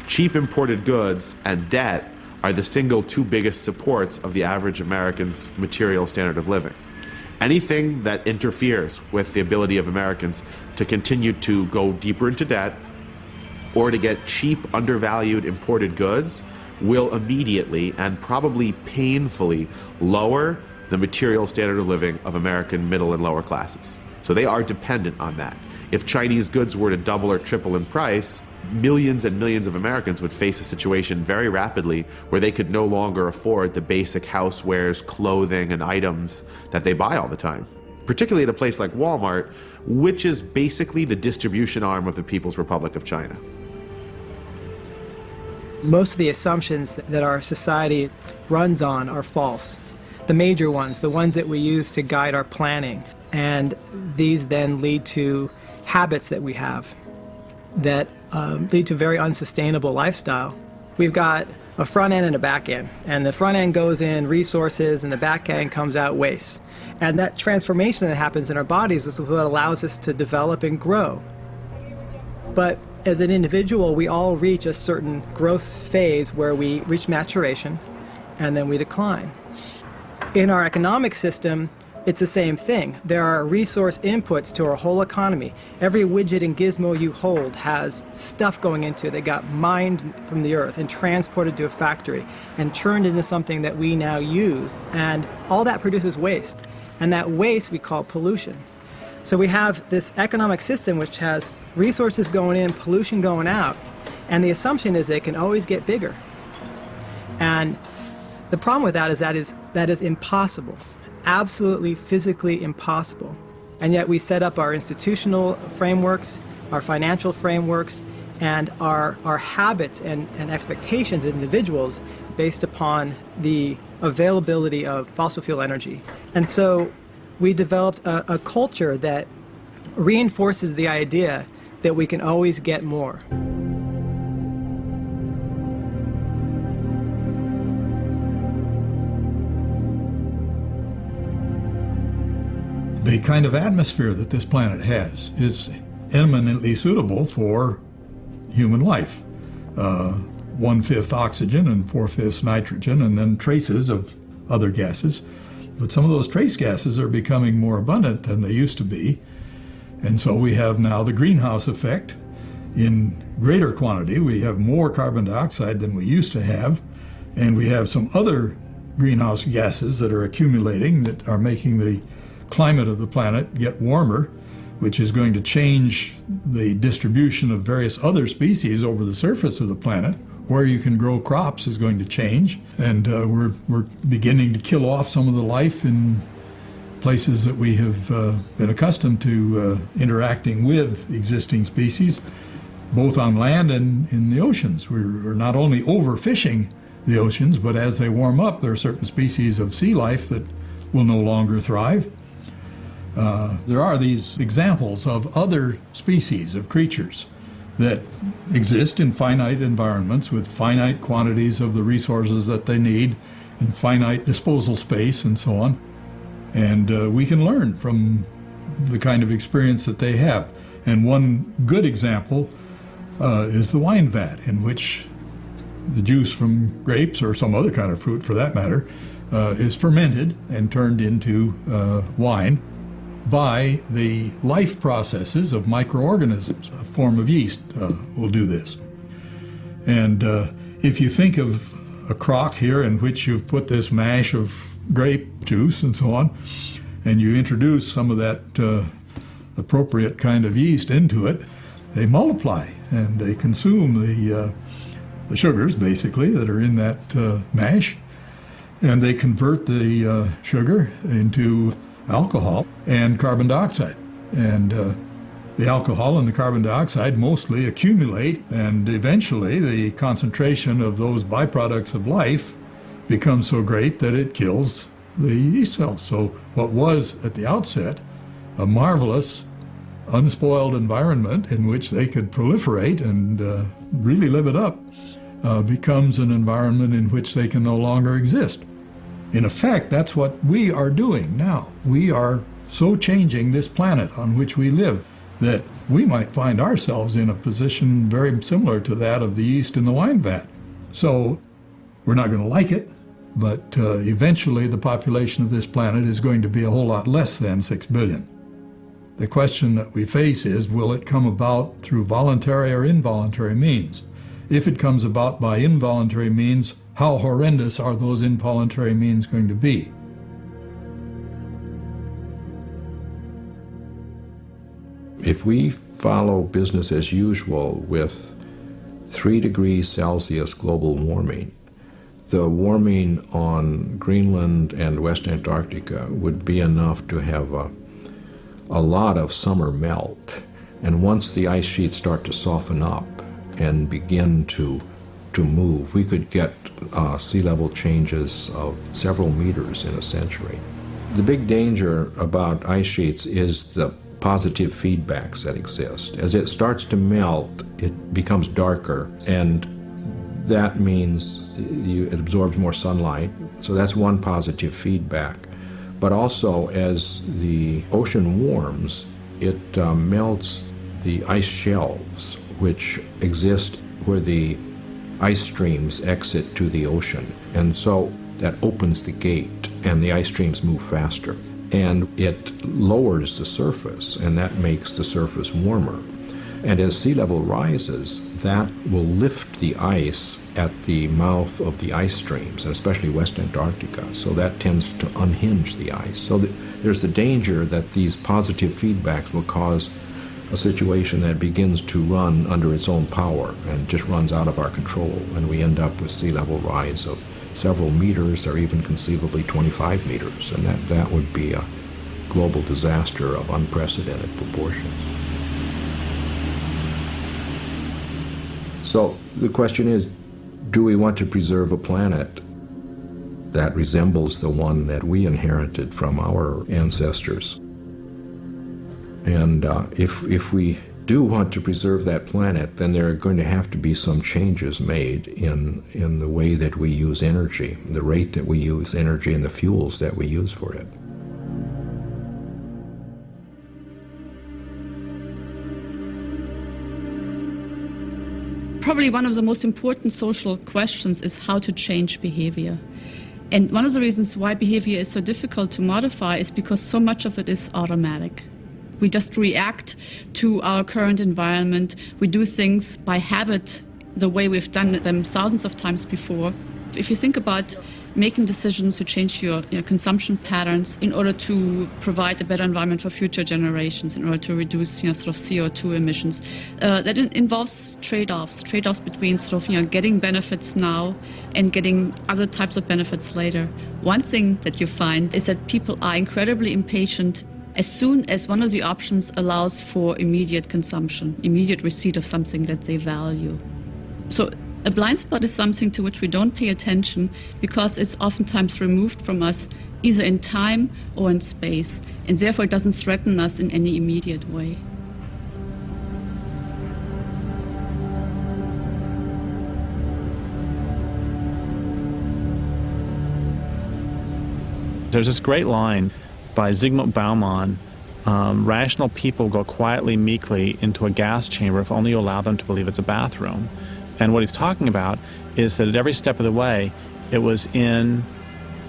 Speaker 8: cheap imported goods and debt are the single two biggest supports of the average American's material standard of living. Anything that interferes with the ability of Americans to continue to go deeper into debt or to get cheap, undervalued imported goods will immediately and probably painfully lower the material standard of living of American middle and lower classes. So they are dependent on that. If Chinese goods were to double or triple in price, millions and millions of Americans would face a situation very rapidly where they could no longer afford the basic housewares, clothing, and items that they buy all the time. Particularly at a place like Walmart, which is basically the distribution arm of the People's Republic of China.
Speaker 14: Most of the assumptions that our society runs on are false. The major ones, the ones that we use to guide our planning. And these then lead to habits that we have that lead to very unsustainable lifestyle. We've got a front end and a back end. And the front end goes in resources and the back end comes out waste. And that transformation that happens in our bodies is what allows us to develop and grow. But as an individual, we all reach a certain growth phase where we reach maturation and then we decline. In our economic system, it's the same thing. There are resource inputs to our whole economy. Every widget and gizmo you hold has stuff going into it that got mined from the earth and transported to a factory and turned into something that we now use. And all that produces waste. And that waste we call pollution. So we have this economic system which has resources going in, pollution going out, and the assumption is they can always get bigger. And the problem with that is impossible, absolutely physically impossible. And yet we set up our institutional frameworks, our financial frameworks, and our habits and expectations as individuals based upon the availability of fossil fuel energy. And so we developed a culture that reinforces the idea that we can always get more.
Speaker 6: The kind of atmosphere that this planet has is eminently suitable for human life. 1/5 oxygen and 4/5 nitrogen, and then traces of other gases. But some of those trace gases are becoming more abundant than they used to be. And so we have now the greenhouse effect in greater quantity. We have more carbon dioxide than we used to have. And we have some other greenhouse gases that are accumulating that are making the climate of the planet get warmer, which is going to change the distribution of various other species over the surface of the planet. Where you can grow crops is going to change, and we're beginning to kill off some of the life in places that we have been accustomed to interacting with existing species, both on land and in the oceans. We're not only overfishing the oceans, but as they warm up, there are certain species of sea life that will no longer thrive. There are these examples of other species of creatures that exist in finite environments with finite quantities of the resources that they need and finite disposal space and so on. And we can learn from the kind of experience that they have. And one good example is the wine vat, in which the juice from grapes, or some other kind of fruit for that matter, is fermented and turned into wine by the life processes of microorganisms. A form of yeast will do this. And if you think of a crock here in which you've put this mash of grape juice and so on, and you introduce some of that appropriate kind of yeast into it, they multiply and they consume the sugars, basically, that are in that mash, and they convert the sugar into alcohol and carbon dioxide. And the alcohol and the carbon dioxide mostly accumulate, and eventually the concentration of those byproducts of life becomes so great that it kills the yeast cells. So what was at the outset a marvelous, unspoiled environment in which they could proliferate and really live it up becomes an environment in which they can no longer exist. In effect, that's what we are doing now. We are so changing this planet on which we live that we might find ourselves in a position very similar to that of the yeast in the wine vat. So we're not going to like it, but eventually the population of this planet is going to be a whole lot less than 6 billion. The question that we face is, will it come about through voluntary or involuntary means? If it comes about by involuntary means, how horrendous are those involuntary means going to be?
Speaker 10: If we follow business as usual with 3 degrees Celsius global warming, the warming on Greenland and West Antarctica would be enough to have a lot of summer melt. And once the ice sheets start to soften up and begin to move, we could get sea level changes of several meters in a century. The big danger about ice sheets is the positive feedbacks that exist. As it starts to melt, it becomes darker, and that means it absorbs more sunlight. So that's one positive feedback. But also, as the ocean warms, it melts the ice shelves, which exist where the ice streams exit to the ocean. And so that opens the gate, and the ice streams move faster. And it lowers the surface, and that makes the surface warmer. And as sea level rises, that will lift the ice at the mouth of the ice streams, and especially West Antarctica. So that tends to unhinge the ice. So there's the danger that these positive feedbacks will cause a situation that begins to run under its own power and just runs out of our control, and we end up with sea level rise of several meters, or even conceivably 25 meters, and that would be a global disaster of unprecedented proportions. So the question is, do we want to preserve a planet that resembles the one that we inherited from our ancestors? And if we do want to preserve that planet, then there are going to have to be some changes made in the way that we use energy, the rate that we use energy, and the fuels that we use for it.
Speaker 16: Probably one of the most important social questions is how to change behavior. And one of the reasons why behavior is so difficult to modify is because so much of it is automatic. We just react to our current environment. We do things by habit, the way we've done them thousands of times before. If you think about making decisions to change your consumption patterns in order to provide a better environment for future generations, in order to reduce sort of CO2 emissions, that involves trade-offs between sort of getting benefits now and getting other types of benefits later. One thing that you find is that people are incredibly impatient as soon as one of the options allows for immediate consumption, immediate receipt of something that they value. So a blind spot is something to which we don't pay attention because it's oftentimes removed from us either in time or in space, and therefore it doesn't threaten us in any immediate way.
Speaker 1: There's this great line by Zygmunt Bauman, rational people go quietly, meekly into a gas chamber if only you allow them to believe it's a bathroom. And what he's talking about is that at every step of the way, it was in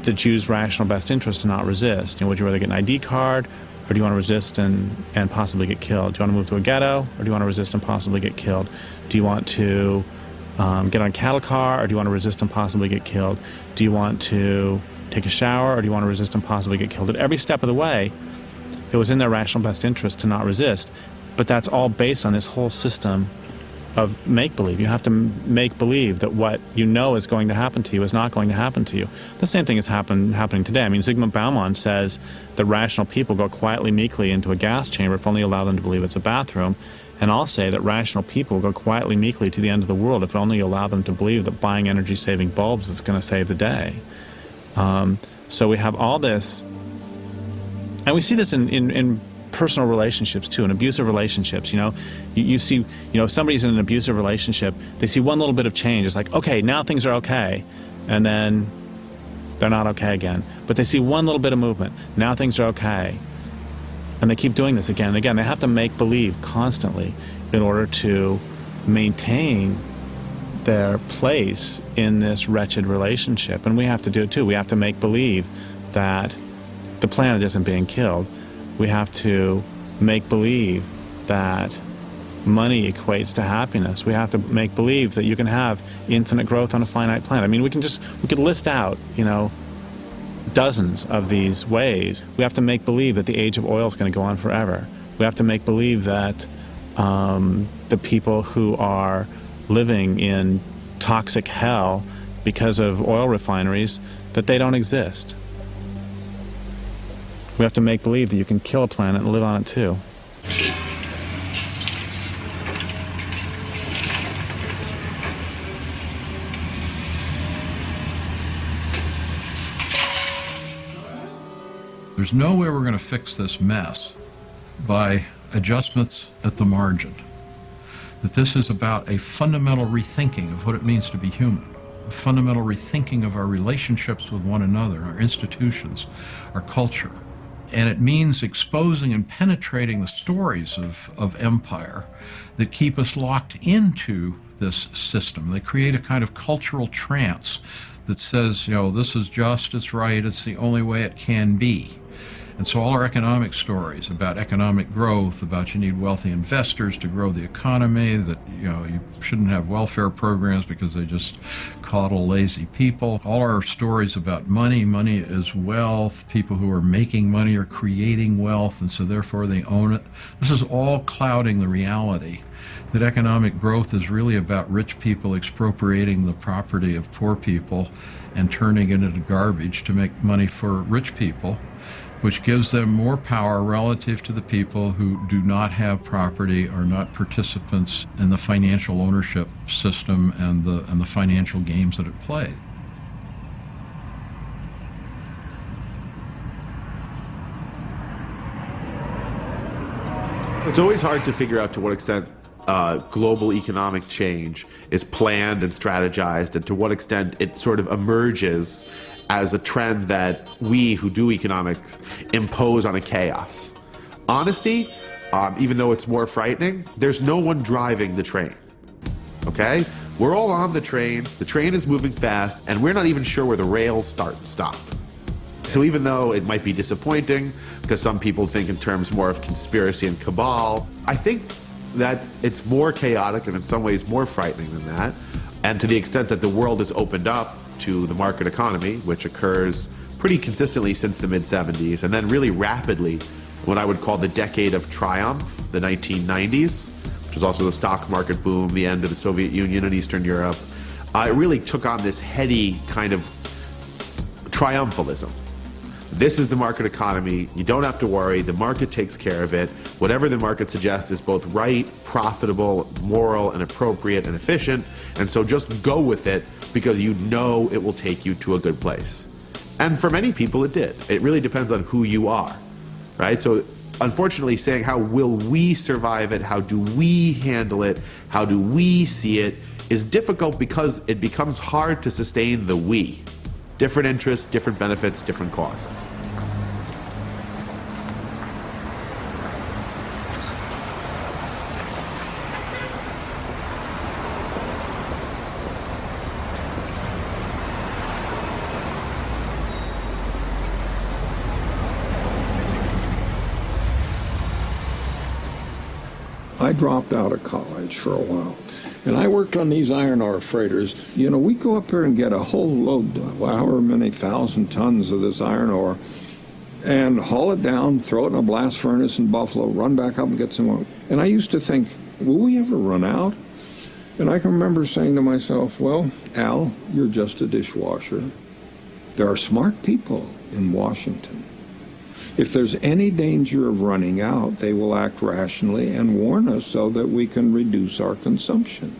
Speaker 1: the Jew's rational best interest to not resist. Would you rather get an ID card, or do you want to resist and possibly get killed? Do you want to move to a ghetto, or do you want to resist and possibly get killed? Do you want to get on a cattle car, or do you want to resist and possibly get killed? Do you want to take a shower, or do you want to resist and possibly get killed? At every step of the way, it was in their rational best interest to not resist. But that's all based on this whole system of make-believe. You have to make believe that what you know is going to happen to you is not going to happen to you. The same thing is happening today. I mean, Zygmunt Bauman says that rational people go quietly, meekly into a gas chamber if only you allow them to believe it's a bathroom. And I'll say that rational people go quietly, meekly to the end of the world if only you allow them to believe that buying energy-saving bulbs is going to save the day. So we have all this, and we see this in personal relationships too, in abusive relationships. You see, if somebody's in an abusive relationship, they see one little bit of change. It's like, okay, now things are okay, and then they're not okay again. But they see one little bit of movement. Now things are okay, and they keep doing this again and again. They have to make believe constantly in order to maintain their place in this wretched relationship. And we have to do it too. We have to make believe that the planet isn't being killed. We have to make believe that money equates to happiness. We have to make believe that you can have infinite growth on a finite planet. I mean, we could list out, dozens of these ways. We have to make believe that the age of oil is going to go on forever. We have to make believe that the people who are living in toxic hell because of oil refineries, that they don't exist. We have to make believe that you can kill a planet and live on it too.
Speaker 6: There's no way we're going to fix this mess by adjustments at the margin. That this is about a fundamental rethinking of what it means to be human, a fundamental rethinking of our relationships with one another, our institutions, our culture. And it means exposing and penetrating the stories of empire that keep us locked into this system. They create a kind of cultural trance that says, this is just, it's right, it's the only way it can be. And so all our economic stories about economic growth, about you need wealthy investors to grow the economy, that you shouldn't have welfare programs because they just coddle lazy people. All our stories about money is wealth, people who are making money are creating wealth, and so therefore they own it. This is all clouding the reality that economic growth is really about rich people expropriating the property of poor people and turning it into garbage to make money for rich people, which gives them more power relative to the people who do not have property, are not participants in the financial ownership system and the financial games that it plays.
Speaker 8: It's always hard to figure out to what extent global economic change is planned and strategized, and to what extent it sort of emerges as a trend that we who do economics impose on a chaos. Honesty, even though it's more frightening, there's no one driving the train, okay? We're all on the train is moving fast, and we're not even sure where the rails start and stop. So even though it might be disappointing, because some people think in terms more of conspiracy and cabal, I think that it's more chaotic and in some ways more frightening than that. And to the extent that the world is opened up to the market economy, which occurs pretty consistently since the mid-70s, and then really rapidly what I would call the decade of triumph, the 1990s, which was also the stock market boom, the end of the Soviet Union and Eastern Europe. It really took on this heady kind of triumphalism. This is the market economy. You don't have to worry. The market takes care of it. Whatever the market suggests is both right, profitable, moral, and appropriate and efficient. And so just go with it because you know it will take you to a good place. And for many people, it did. It really depends on who you are, right? So unfortunately, saying how will we survive it, how do we handle it, how do we see it, is difficult because it becomes hard to sustain the we. Different interests, different benefits, different costs.
Speaker 10: I dropped out of college for a while, and I worked on these iron ore freighters. You know, we go up here and get a whole load, however many thousand tons of this iron ore, and haul it down, throw it in a blast furnace in Buffalo, run back up and get some more. And I used to think, will we ever run out? And I can remember saying to myself, well, Al, you're just a dishwasher. There are smart people in Washington. If there's any danger of running out, they will act rationally and warn us so that we can reduce our consumption.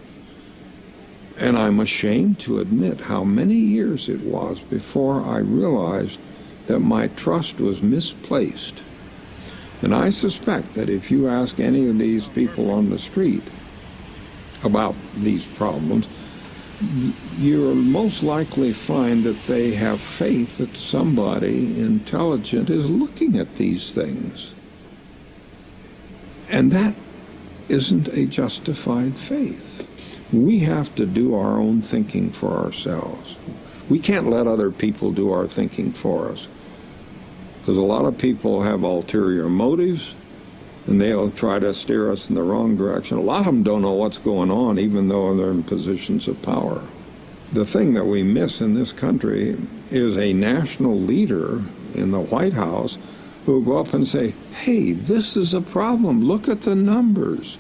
Speaker 10: And I'm ashamed to admit how many years it was before I realized that my trust was misplaced. And I suspect that if you ask any of these people on the street about these problems, you'll most likely find that they have faith that somebody intelligent is looking at these things. And that isn't a justified faith. We have to do our own thinking for ourselves. We can't let other people do our thinking for us, because a lot of people have ulterior motives, and they'll try to steer us in the wrong direction. A lot of them don't know what's going on, even though they're in positions of power. The thing that we miss in this country is a national leader in the White House who will go up and say, hey, this is a problem. Look at the numbers.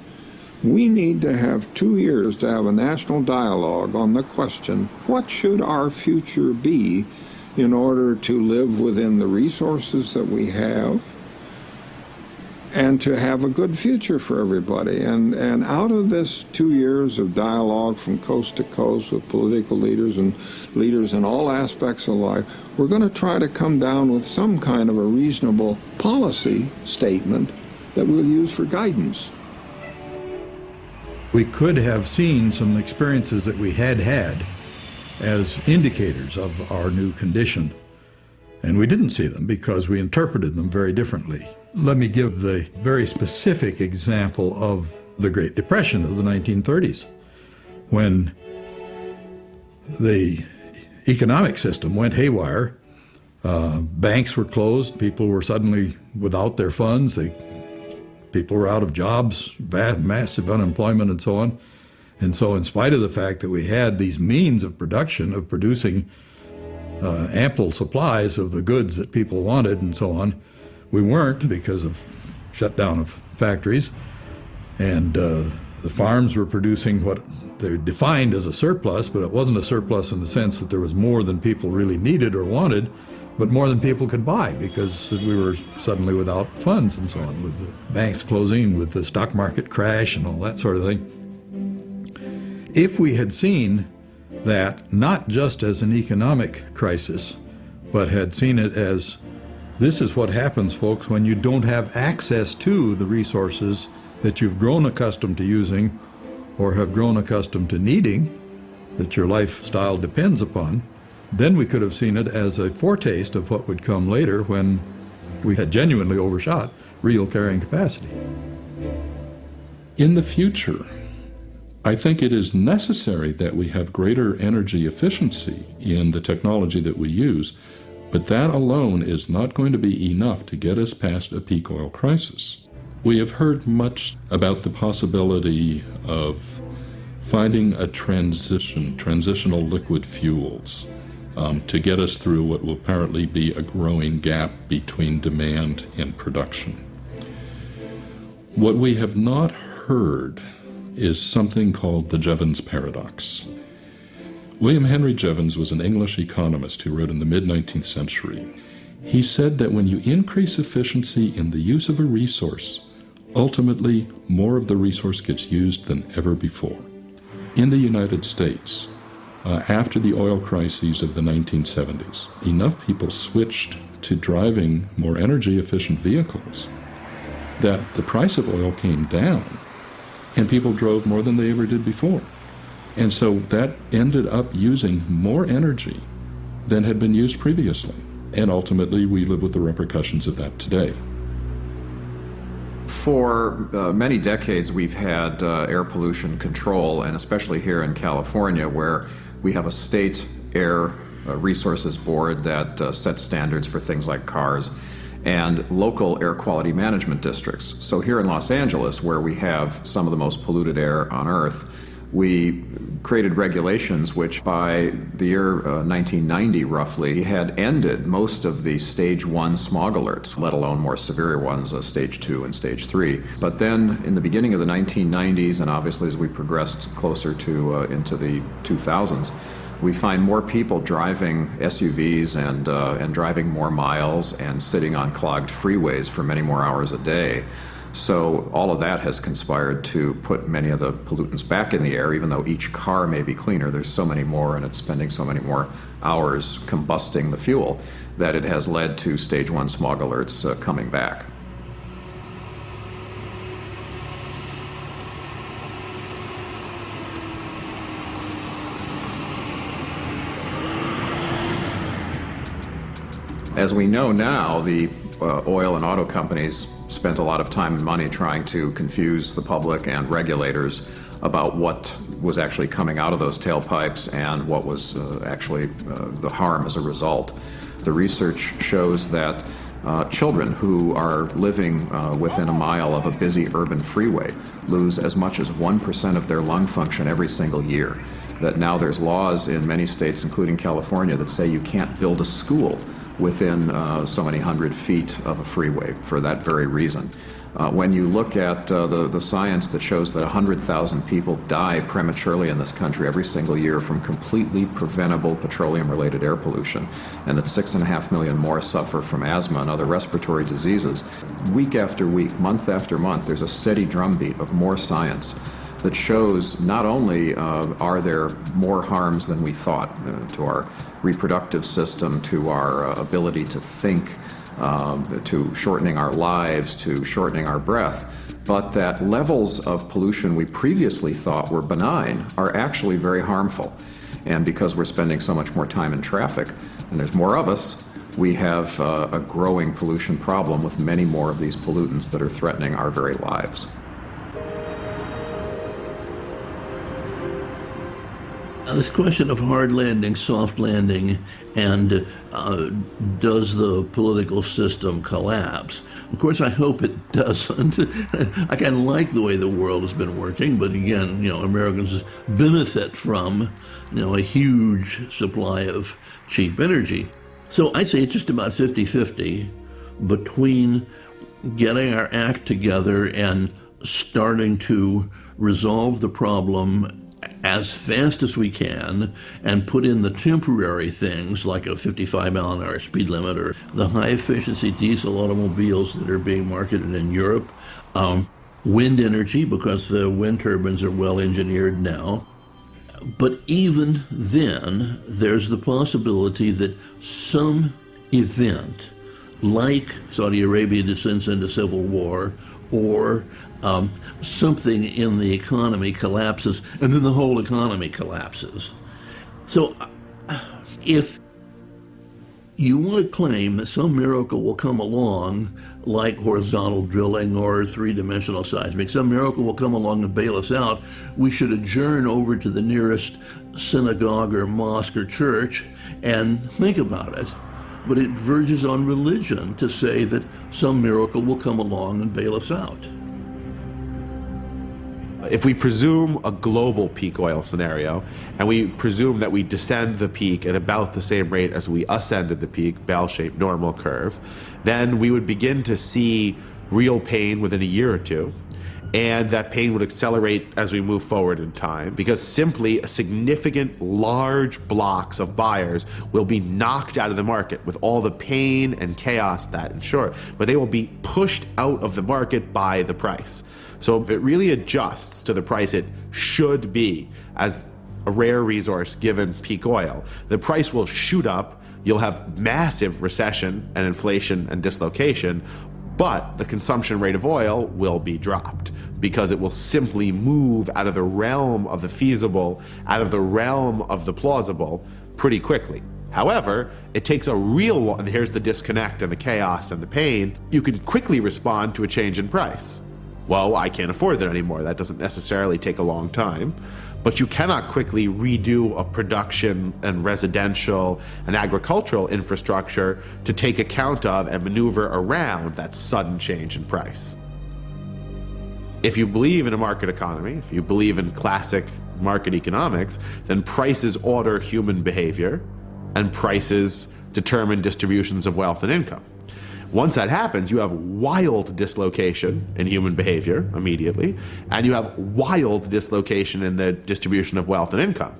Speaker 10: We need to have 2 years to have a national dialogue on the question, what should our future be in order to live within the resources that we have, and to have a good future for everybody. And out of this 2 years of dialogue from coast to coast with political leaders and leaders in all aspects of life, we're going to try to come down with some kind of a reasonable policy statement that we'll use for guidance.
Speaker 6: We could have seen some experiences that we had as indicators of our new condition, and we didn't see them because we interpreted them very differently. Let me give the very specific example of the Great Depression of the 1930s, when the economic system went haywire. Banks were closed, people were suddenly without their funds, people were out of jobs, massive unemployment and so on. And so in spite of the fact that we had these means of production, of producing ample supplies of the goods that people wanted and so on, we weren't, because of shutdown of factories. And the farms were producing what they defined as a surplus, but it wasn't a surplus in the sense that there was more than people really needed or wanted, but more than people could buy, because we were suddenly without funds and so on, with the banks closing, with the stock market crash and all that sort of thing. If we had seen that not just as an economic crisis, but had seen it as, this is what happens, folks, when you don't have access to the resources that you've grown accustomed to using or have grown accustomed to needing, that your lifestyle depends upon, then we could have seen it as a foretaste of what would come later when we had genuinely overshot real carrying capacity.
Speaker 11: In the future, I think it is necessary that we have greater energy efficiency in the technology that we use, but that alone is not going to be enough to get us past a peak oil crisis. We have heard much about the possibility of finding a transitional liquid fuels. to get us through what will apparently be a growing gap between demand and production. What we have not heard is something called the Jevons paradox. William Henry Jevons was an English economist who wrote in the mid-19th century. He said that when you increase efficiency in the use of a resource, ultimately more of the resource gets used than ever before. In the United States, after the oil crises of the 1970s, enough people switched to driving more energy-efficient vehicles that the price of oil came down and people drove more than they ever did before. And so that ended up using more energy than had been used previously. And ultimately, we live with the repercussions of that today.
Speaker 13: For many decades, we've had air pollution control, and especially here in California, where we have a state air resources board that sets standards for things like cars, and local air quality management districts. So here in Los Angeles, where we have some of the most polluted air on Earth, we created regulations which by the year 1990 roughly had ended most of the stage 1 smog alerts, let alone more severe ones, stage 2 and stage 3. But then in the beginning of the 1990s, and obviously as we progressed closer to into the 2000s, we find more people driving SUVs and driving more miles and sitting on clogged freeways for many more hours a day. So all of that has conspired to put many of the pollutants back in the air, even though each car may be cleaner. There's so many more, and it's spending so many more hours combusting the fuel, that it has led to stage 1 smog alerts coming back. As we know now, the oil and auto companies spent a lot of time and money trying to confuse the public and regulators about what was actually coming out of those tailpipes and what was actually the harm as a result. The research shows that children who are living within a mile of a busy urban freeway lose as much as 1% of their lung function every single year. That now there's laws in many states, including California, that say you can't build a school within so many 100 feet of a freeway for that very reason. When you look at the science that shows that 100,000 people die prematurely in this country every single year from completely preventable petroleum-related air pollution, and that 6.5 million more suffer from asthma and other respiratory diseases, week after week, month after month, there's a steady drumbeat of more science that shows not only are there more harms than we thought to our reproductive system, to our ability to think, to shortening our lives, to shortening our breath, but that levels of pollution we previously thought were benign are actually very harmful. And because we're spending so much more time in traffic, and there's more of us, we have a growing pollution problem with many more of these pollutants that are threatening our very lives.
Speaker 17: This question of hard landing, soft landing, and does the political system collapse? Of course, I hope it doesn't. I kind of like the way the world has been working, but again, Americans benefit from, a huge supply of cheap energy. So I'd say it's just about 50-50 between getting our act together and starting to resolve the problem as fast as we can and put in the temporary things like a 55-mile-an-hour speed limit or the high-efficiency diesel automobiles that are being marketed in Europe, wind energy because the wind turbines are well engineered now. But even then, there's the possibility that some event like Saudi Arabia descends into civil war or something in the economy collapses, and then the whole economy collapses. So if you want to claim that some miracle will come along, like horizontal drilling or three-dimensional seismic, some miracle will come along and bail us out, we should adjourn over to the nearest synagogue or mosque or church and think about it. But it verges on religion to say that some miracle will come along and bail us out.
Speaker 8: If we presume a global peak oil scenario, and we presume that we descend the peak at about the same rate as we ascended the peak, bell-shaped normal curve, then we would begin to see real pain within a year or two, and that pain would accelerate as we move forward in time, because simply significant large blocks of buyers will be knocked out of the market with all the pain and chaos that ensure, but they will be pushed out of the market by the price. So if it really adjusts to the price it should be as a rare resource given peak oil, the price will shoot up, you'll have massive recession and inflation and dislocation, but the consumption rate of oil will be dropped because it will simply move out of the realm of the feasible, out of the realm of the plausible pretty quickly. However, it takes a real one, and here's the disconnect and the chaos and the pain, you can quickly respond to a change in price. Well, I can't afford that anymore. That doesn't necessarily take a long time. But you cannot quickly redo a production and residential and agricultural infrastructure to take account of and maneuver around that sudden change in price. If you believe in a market economy, if you believe in classic market economics, then prices order human behavior and prices determine distributions of wealth and income. Once that happens, you have wild dislocation in human behavior immediately, and you have wild dislocation in the distribution of wealth and income.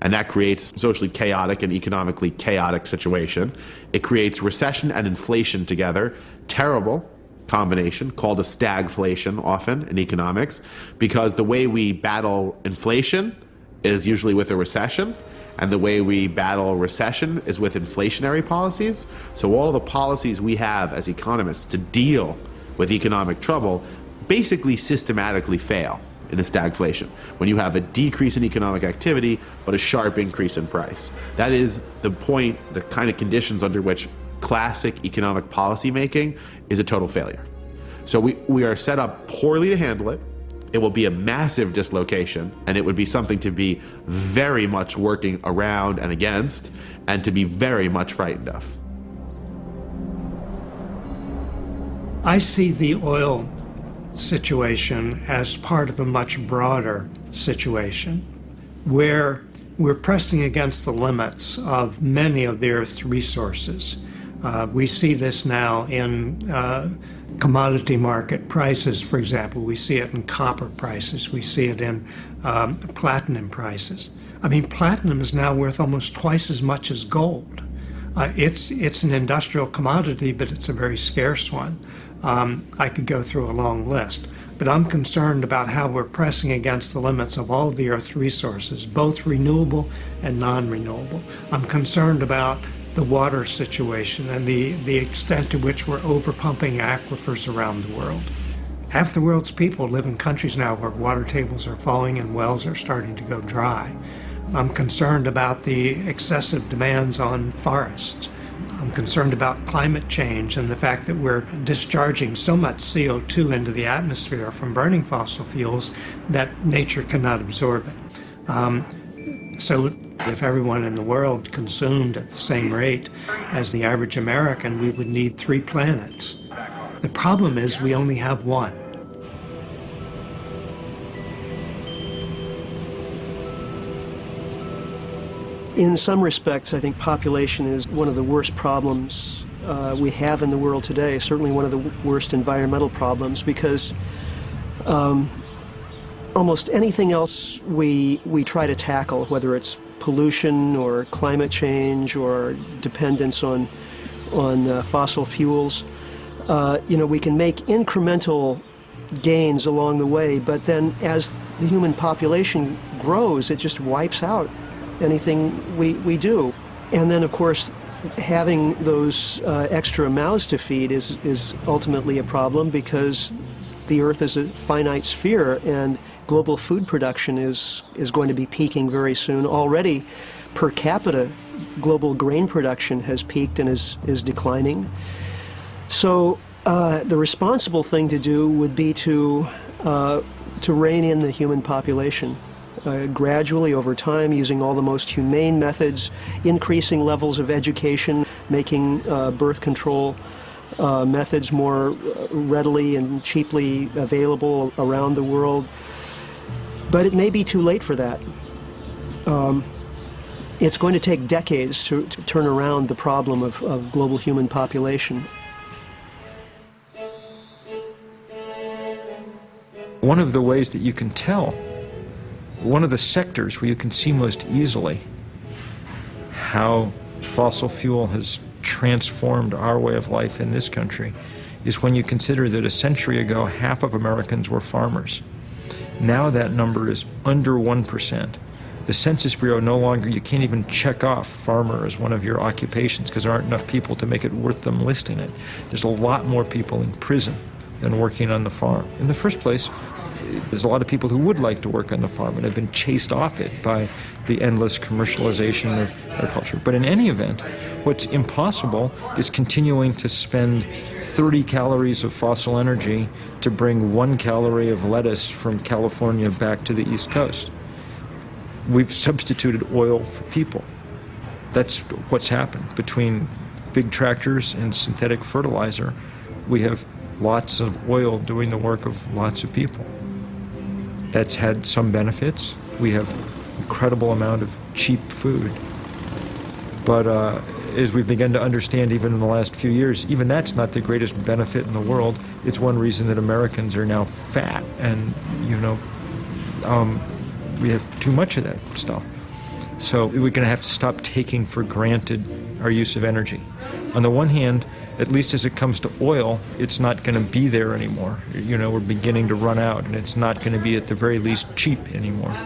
Speaker 8: And that creates a socially chaotic and economically chaotic situation. It creates recession and inflation together, terrible combination called a stagflation often in economics, because the way we battle inflation is usually with a recession, and the way we battle recession is with inflationary policies. So all the policies we have as economists to deal with economic trouble basically systematically fail in a stagflation, when you have a decrease in economic activity but a sharp increase in price. That is the point, the kind of conditions under which classic economic policy making is a total failure. So we are set up poorly to handle it. It will be a massive dislocation, and it would be something to be very much working around and against, and to be very much frightened of.
Speaker 4: I see the oil situation as part of a much broader situation where we're pressing against the limits of many of the Earth's resources. We see this now in commodity market prices, for example. We see it in copper prices. We see it in platinum prices. I mean, platinum is now worth almost twice as much as gold. It's an industrial commodity, but it's a very scarce one. I could go through a long list, but I'm concerned about how we're pressing against the limits of all of the Earth's resources, both renewable and non-renewable. I'm concerned about the water situation and the extent to which we're overpumping aquifers around the world. Half the world's people live in countries now where water tables are falling and wells are starting to go dry. I'm concerned about the excessive demands on forests. I'm concerned about climate change and the fact that we're discharging so much CO2 into the atmosphere from burning fossil fuels that nature cannot absorb it. So if everyone in the world consumed at the same rate as the average American, we would need 3 planets. The problem is we only have one.
Speaker 2: In some respects, I think population is one of the worst problems we have in the world today, certainly one of the worst environmental problems, because almost anything else we try to tackle, whether it's pollution or climate change or dependence on fossil fuels, we can make incremental gains along the way, but then as the human population grows, it just wipes out anything we do. And then, of course, having those extra mouths to feed is ultimately a problem, because the Earth is a finite sphere, and global food production is going to be peaking very soon. Already, per capita, global grain production has peaked and is declining. So the responsible thing to do would be to rein in the human population. Gradually, over time, using all the most humane methods, increasing levels of education, making birth control methods more readily and cheaply available around the world, But it may be too late for that. It's going to take decades to turn around the problem of global human population.
Speaker 15: One of the ways that you can tell, one of the sectors where you can see most easily how fossil fuel has transformed our way of life in this country is when you consider that a century ago, half of Americans were farmers. Now that number is under 1%. The Census Bureau no longer, you can't even check off farmer as one of your occupations because there aren't enough people to make it worth them listing it. There's a lot more people in prison than working on the farm. In the first place, there's a lot of people who would like to work on the farm and have been chased off it by the endless commercialization of agriculture. But in any event, what's impossible is continuing to spend 30 calories of fossil energy to bring 1 calorie of lettuce from California back to the East Coast. We've substituted oil for people. That's what's happened. Between big tractors and synthetic fertilizer, we have lots of oil doing the work of lots of people. That's had some benefits. We have incredible amount of cheap food. But as we've begun to understand even in the last few years, even that's not the greatest benefit in the world. It's one reason that Americans are now fat and, we have too much of that stuff. So we're going to have to stop taking for granted our use of energy. On the one hand, at least as it comes to oil, it's not going to be there anymore. We're beginning to run out, and it's not going to be at the very least cheap anymore.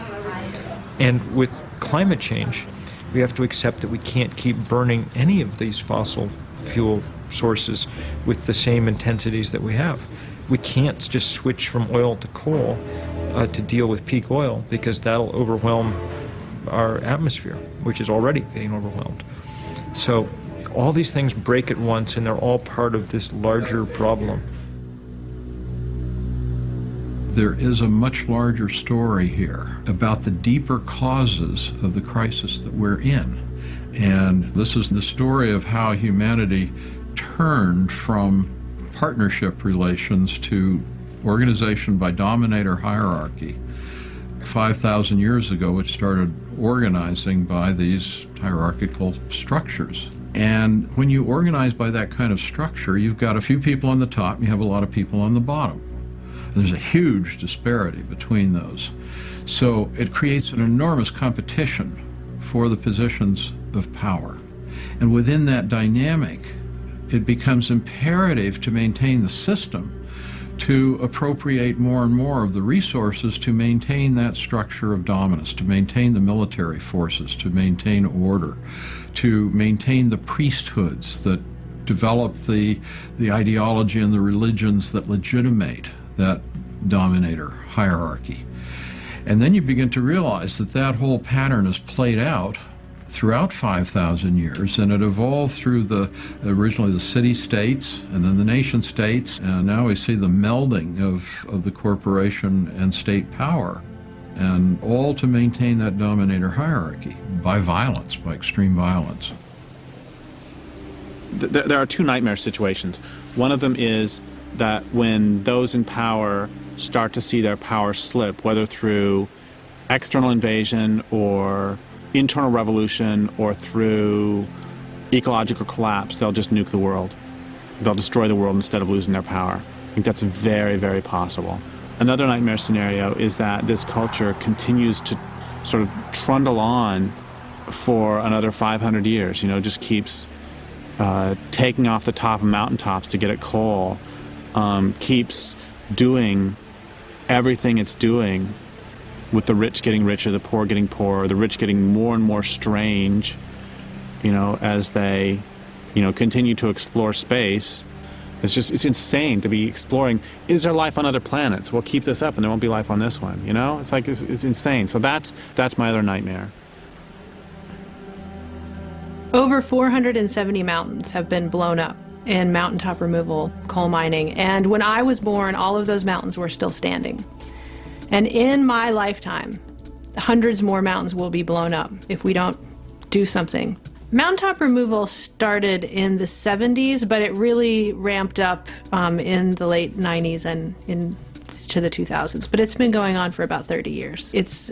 Speaker 15: And with climate change, we have to accept that we can't keep burning any of these fossil fuel sources with the same intensities that we have. We can't just switch from oil to coal to deal with peak oil because that'll overwhelm our atmosphere, which is already being overwhelmed. So all these things break at once, and they're all part of this larger problem.
Speaker 18: There is a much larger story here about the deeper causes of the crisis that we're in. And this is the story of how humanity turned from partnership relations to organization by dominator hierarchy. 5,000 years ago, it started organizing by these hierarchical structures. And when you organize by that kind of structure, you've got a few people on the top, and you have a lot of people on the bottom. And there's a huge disparity between those. So it creates an enormous competition for the positions of power. And within that dynamic, it becomes imperative to maintain the system to appropriate more and more of the resources to maintain that structure of dominance, to maintain the military forces, to maintain order, to maintain the priesthoods that develop the ideology and the religions that legitimate that dominator hierarchy. And then you begin to realize that that whole pattern is played out throughout 5,000 years, and it evolved through originally the city-states and then the nation-states, and now we see the melding of the corporation and state power, and all to maintain that dominator hierarchy by violence, by extreme violence.
Speaker 1: There are two nightmare situations. One of them is that when those in power start to see their power slip, whether through external invasion or internal revolution or through ecological collapse, they'll just nuke the world. They'll destroy the world instead of losing their power. I think that's very, very possible. Another nightmare scenario is that this culture continues to sort of trundle on for another 500 years, just keeps taking off the top of mountaintops to get at coal, keeps doing everything it's doing, with the rich getting richer, the poor getting poorer, the rich getting more and more strange, as they, continue to explore space. It's insane to be exploring, is there life on other planets? We'll keep this up and there won't be life on this one, It's insane. So that's my other nightmare.
Speaker 19: Over 470 mountains have been blown up in mountaintop removal, coal mining, and when I was born, all of those mountains were still standing. And in my lifetime, hundreds more mountains will be blown up if we don't do something. Mountaintop removal started in the 70s, but it really ramped up in the late 90s and in to the 2000s, but it's been going on for about 30 years. It's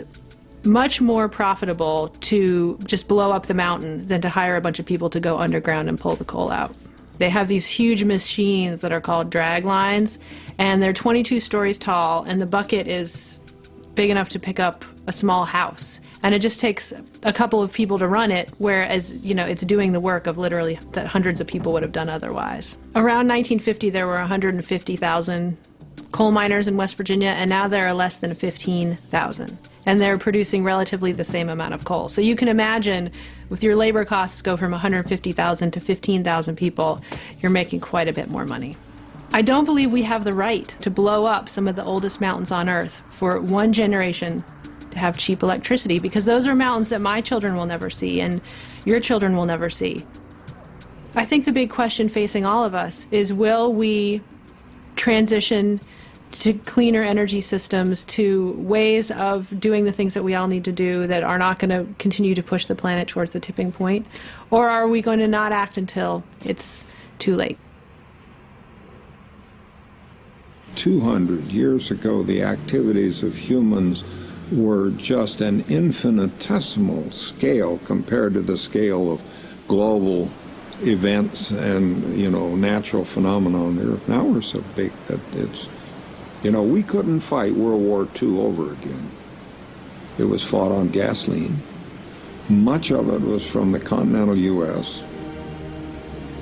Speaker 19: much more profitable to just blow up the mountain than to hire a bunch of people to go underground and pull the coal out. They have these huge machines that are called drag lines, and they're 22 stories tall, and the bucket is big enough to pick up a small house. And it just takes a couple of people to run it, whereas, you know, it's doing the work of literally that hundreds of people would have done otherwise. Around 1950, there were 150,000 coal miners in West Virginia, and now there are less than 15,000. And they're producing relatively the same amount of coal. So you can imagine, with your labor costs go from 150,000 to 15,000 people, you're making quite a bit more money. I don't believe we have the right to blow up some of the oldest mountains on Earth for one generation to have cheap electricity, because those are mountains that my children will never see and your children will never see. I think the big question facing all of us is, will we transition to cleaner energy systems, to ways of doing the things that we all need to do that are not going to continue to push the planet towards the tipping point? Or are we going to not act until it's too late?
Speaker 10: 200 years ago, the activities of humans were just an infinitesimal scale compared to the scale of global events and, you know, natural phenomena on the Earth. Now we're so big that it's, you know, we couldn't fight World War II over again. It was fought on gasoline. Much of it was from the continental U.S.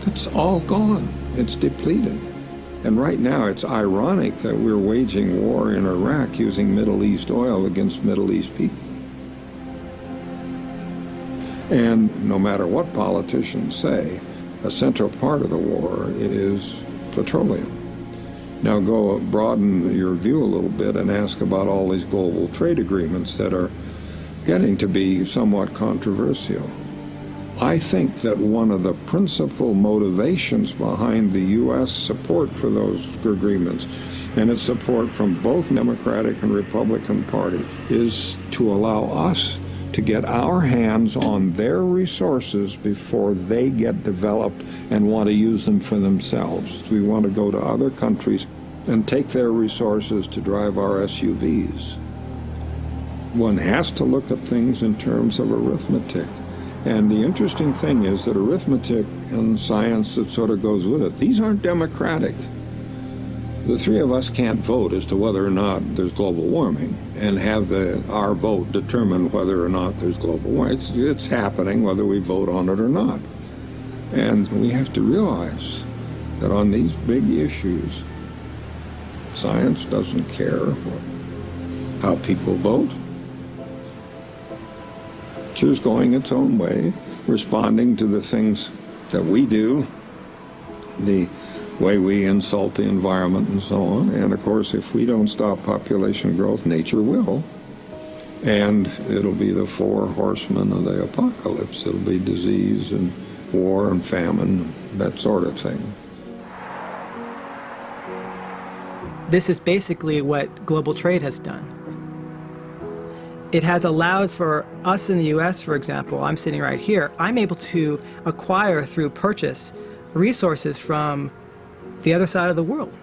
Speaker 10: That's all gone. It's depleted. And right now it's ironic that we're waging war in Iraq using Middle East oil against Middle East people. And no matter what politicians say, a central part of the war is petroleum. Now go broaden your view a little bit and ask about all these global trade agreements that are getting to be somewhat controversial. I think that one of the principal motivations behind the U.S. support for those agreements, and its support from both Democratic and Republican Party, is to allow us to get our hands on their resources before they get developed and want to use them for themselves. We want to go to other countries and take their resources to drive our SUVs. One has to look at things in terms of arithmetic. And the interesting thing is that arithmetic and science that sort of goes with it, these aren't democratic. The three of us can't vote as to whether or not there's global warming and have our vote determine whether or not there's global warming. It's happening whether we vote on it or not. And we have to realize that on these big issues, science doesn't care how people vote. It's just going its own way, responding to the things that we do, the way we insult the environment and so on. And of course, if we don't stop population growth, nature will. And it'll be the four horsemen of the apocalypse. It'll be disease and war and famine, that sort of thing.
Speaker 14: This is basically what global trade has done. It has allowed for us in the U.S., for example, I'm sitting right here, I'm able to acquire through purchase resources from the other side of the world.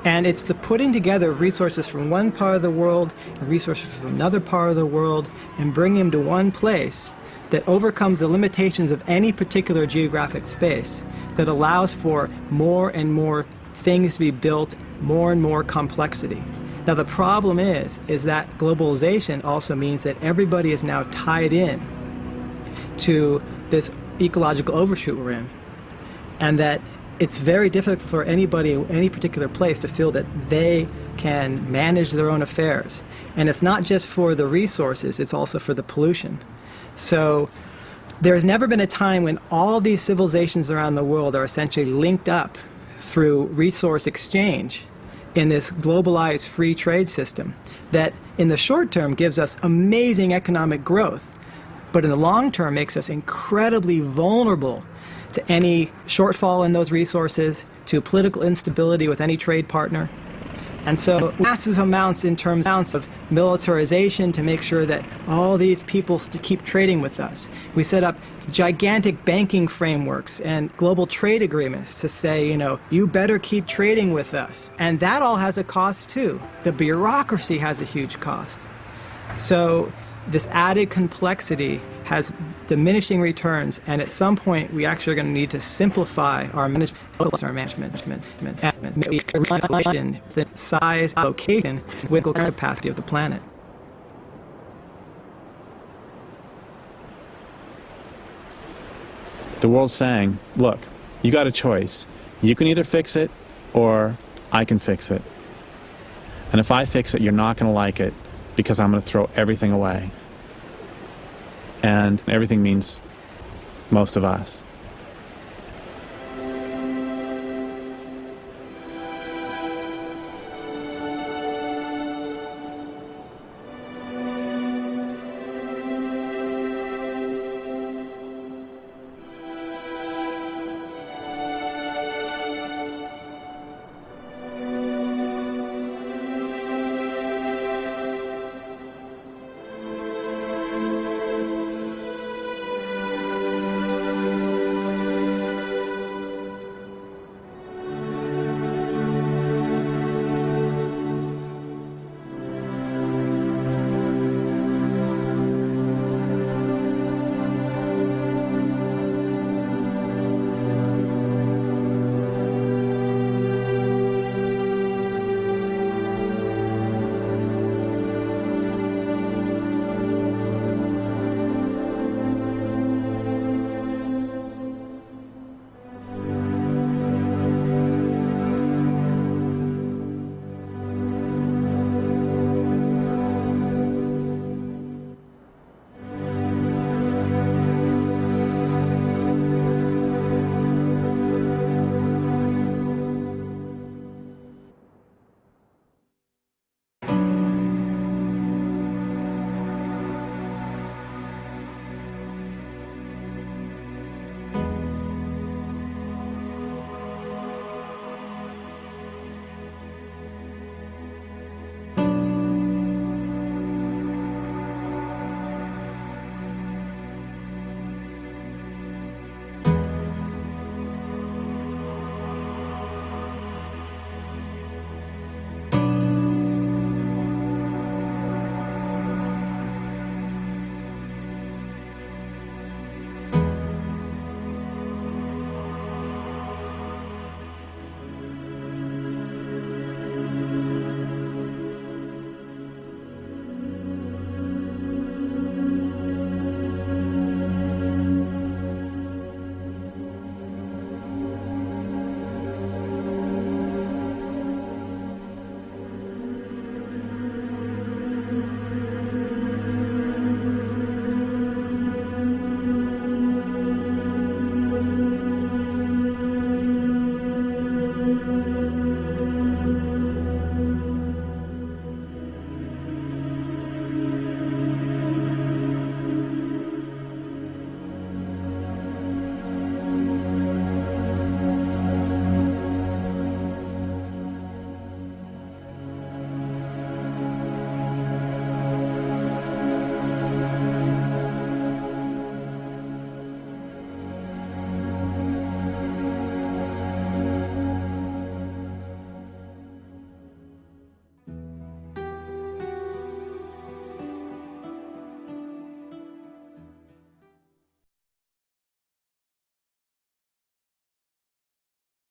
Speaker 14: And it's the putting together of resources from one part of the world and resources from another part of the world and bringing them to one place that overcomes the limitations of any particular geographic space, that allows for more and more things to be built, more and more complexity. Now the problem is that globalization also means that everybody is now tied in to this ecological overshoot we're in, and that it's very difficult for anybody in any particular place to feel that they can manage their own affairs. And it's not just for the resources, it's also for the pollution. So there's never been a time when all these civilizations around the world are essentially linked up through resource exchange in this globalized free trade system that in the short term gives us amazing economic growth, but in the long term makes us incredibly vulnerable to any shortfall in those resources, to political instability with any trade partner. And so massive amounts in terms of militarization to make sure that all these people keep trading with us. We set up gigantic banking frameworks and global trade agreements to say, you better keep trading with us. And that all has a cost too. The bureaucracy has a huge cost. So this added complexity has diminishing returns, and at some point we actually are going to need to simplify our management, the size, location, with the capacity of the planet.
Speaker 1: The world's saying, look, you got a choice. You can either fix it or I can fix it. And if I fix it, you're not going to like it because I'm going to throw everything away. And everything means most of us.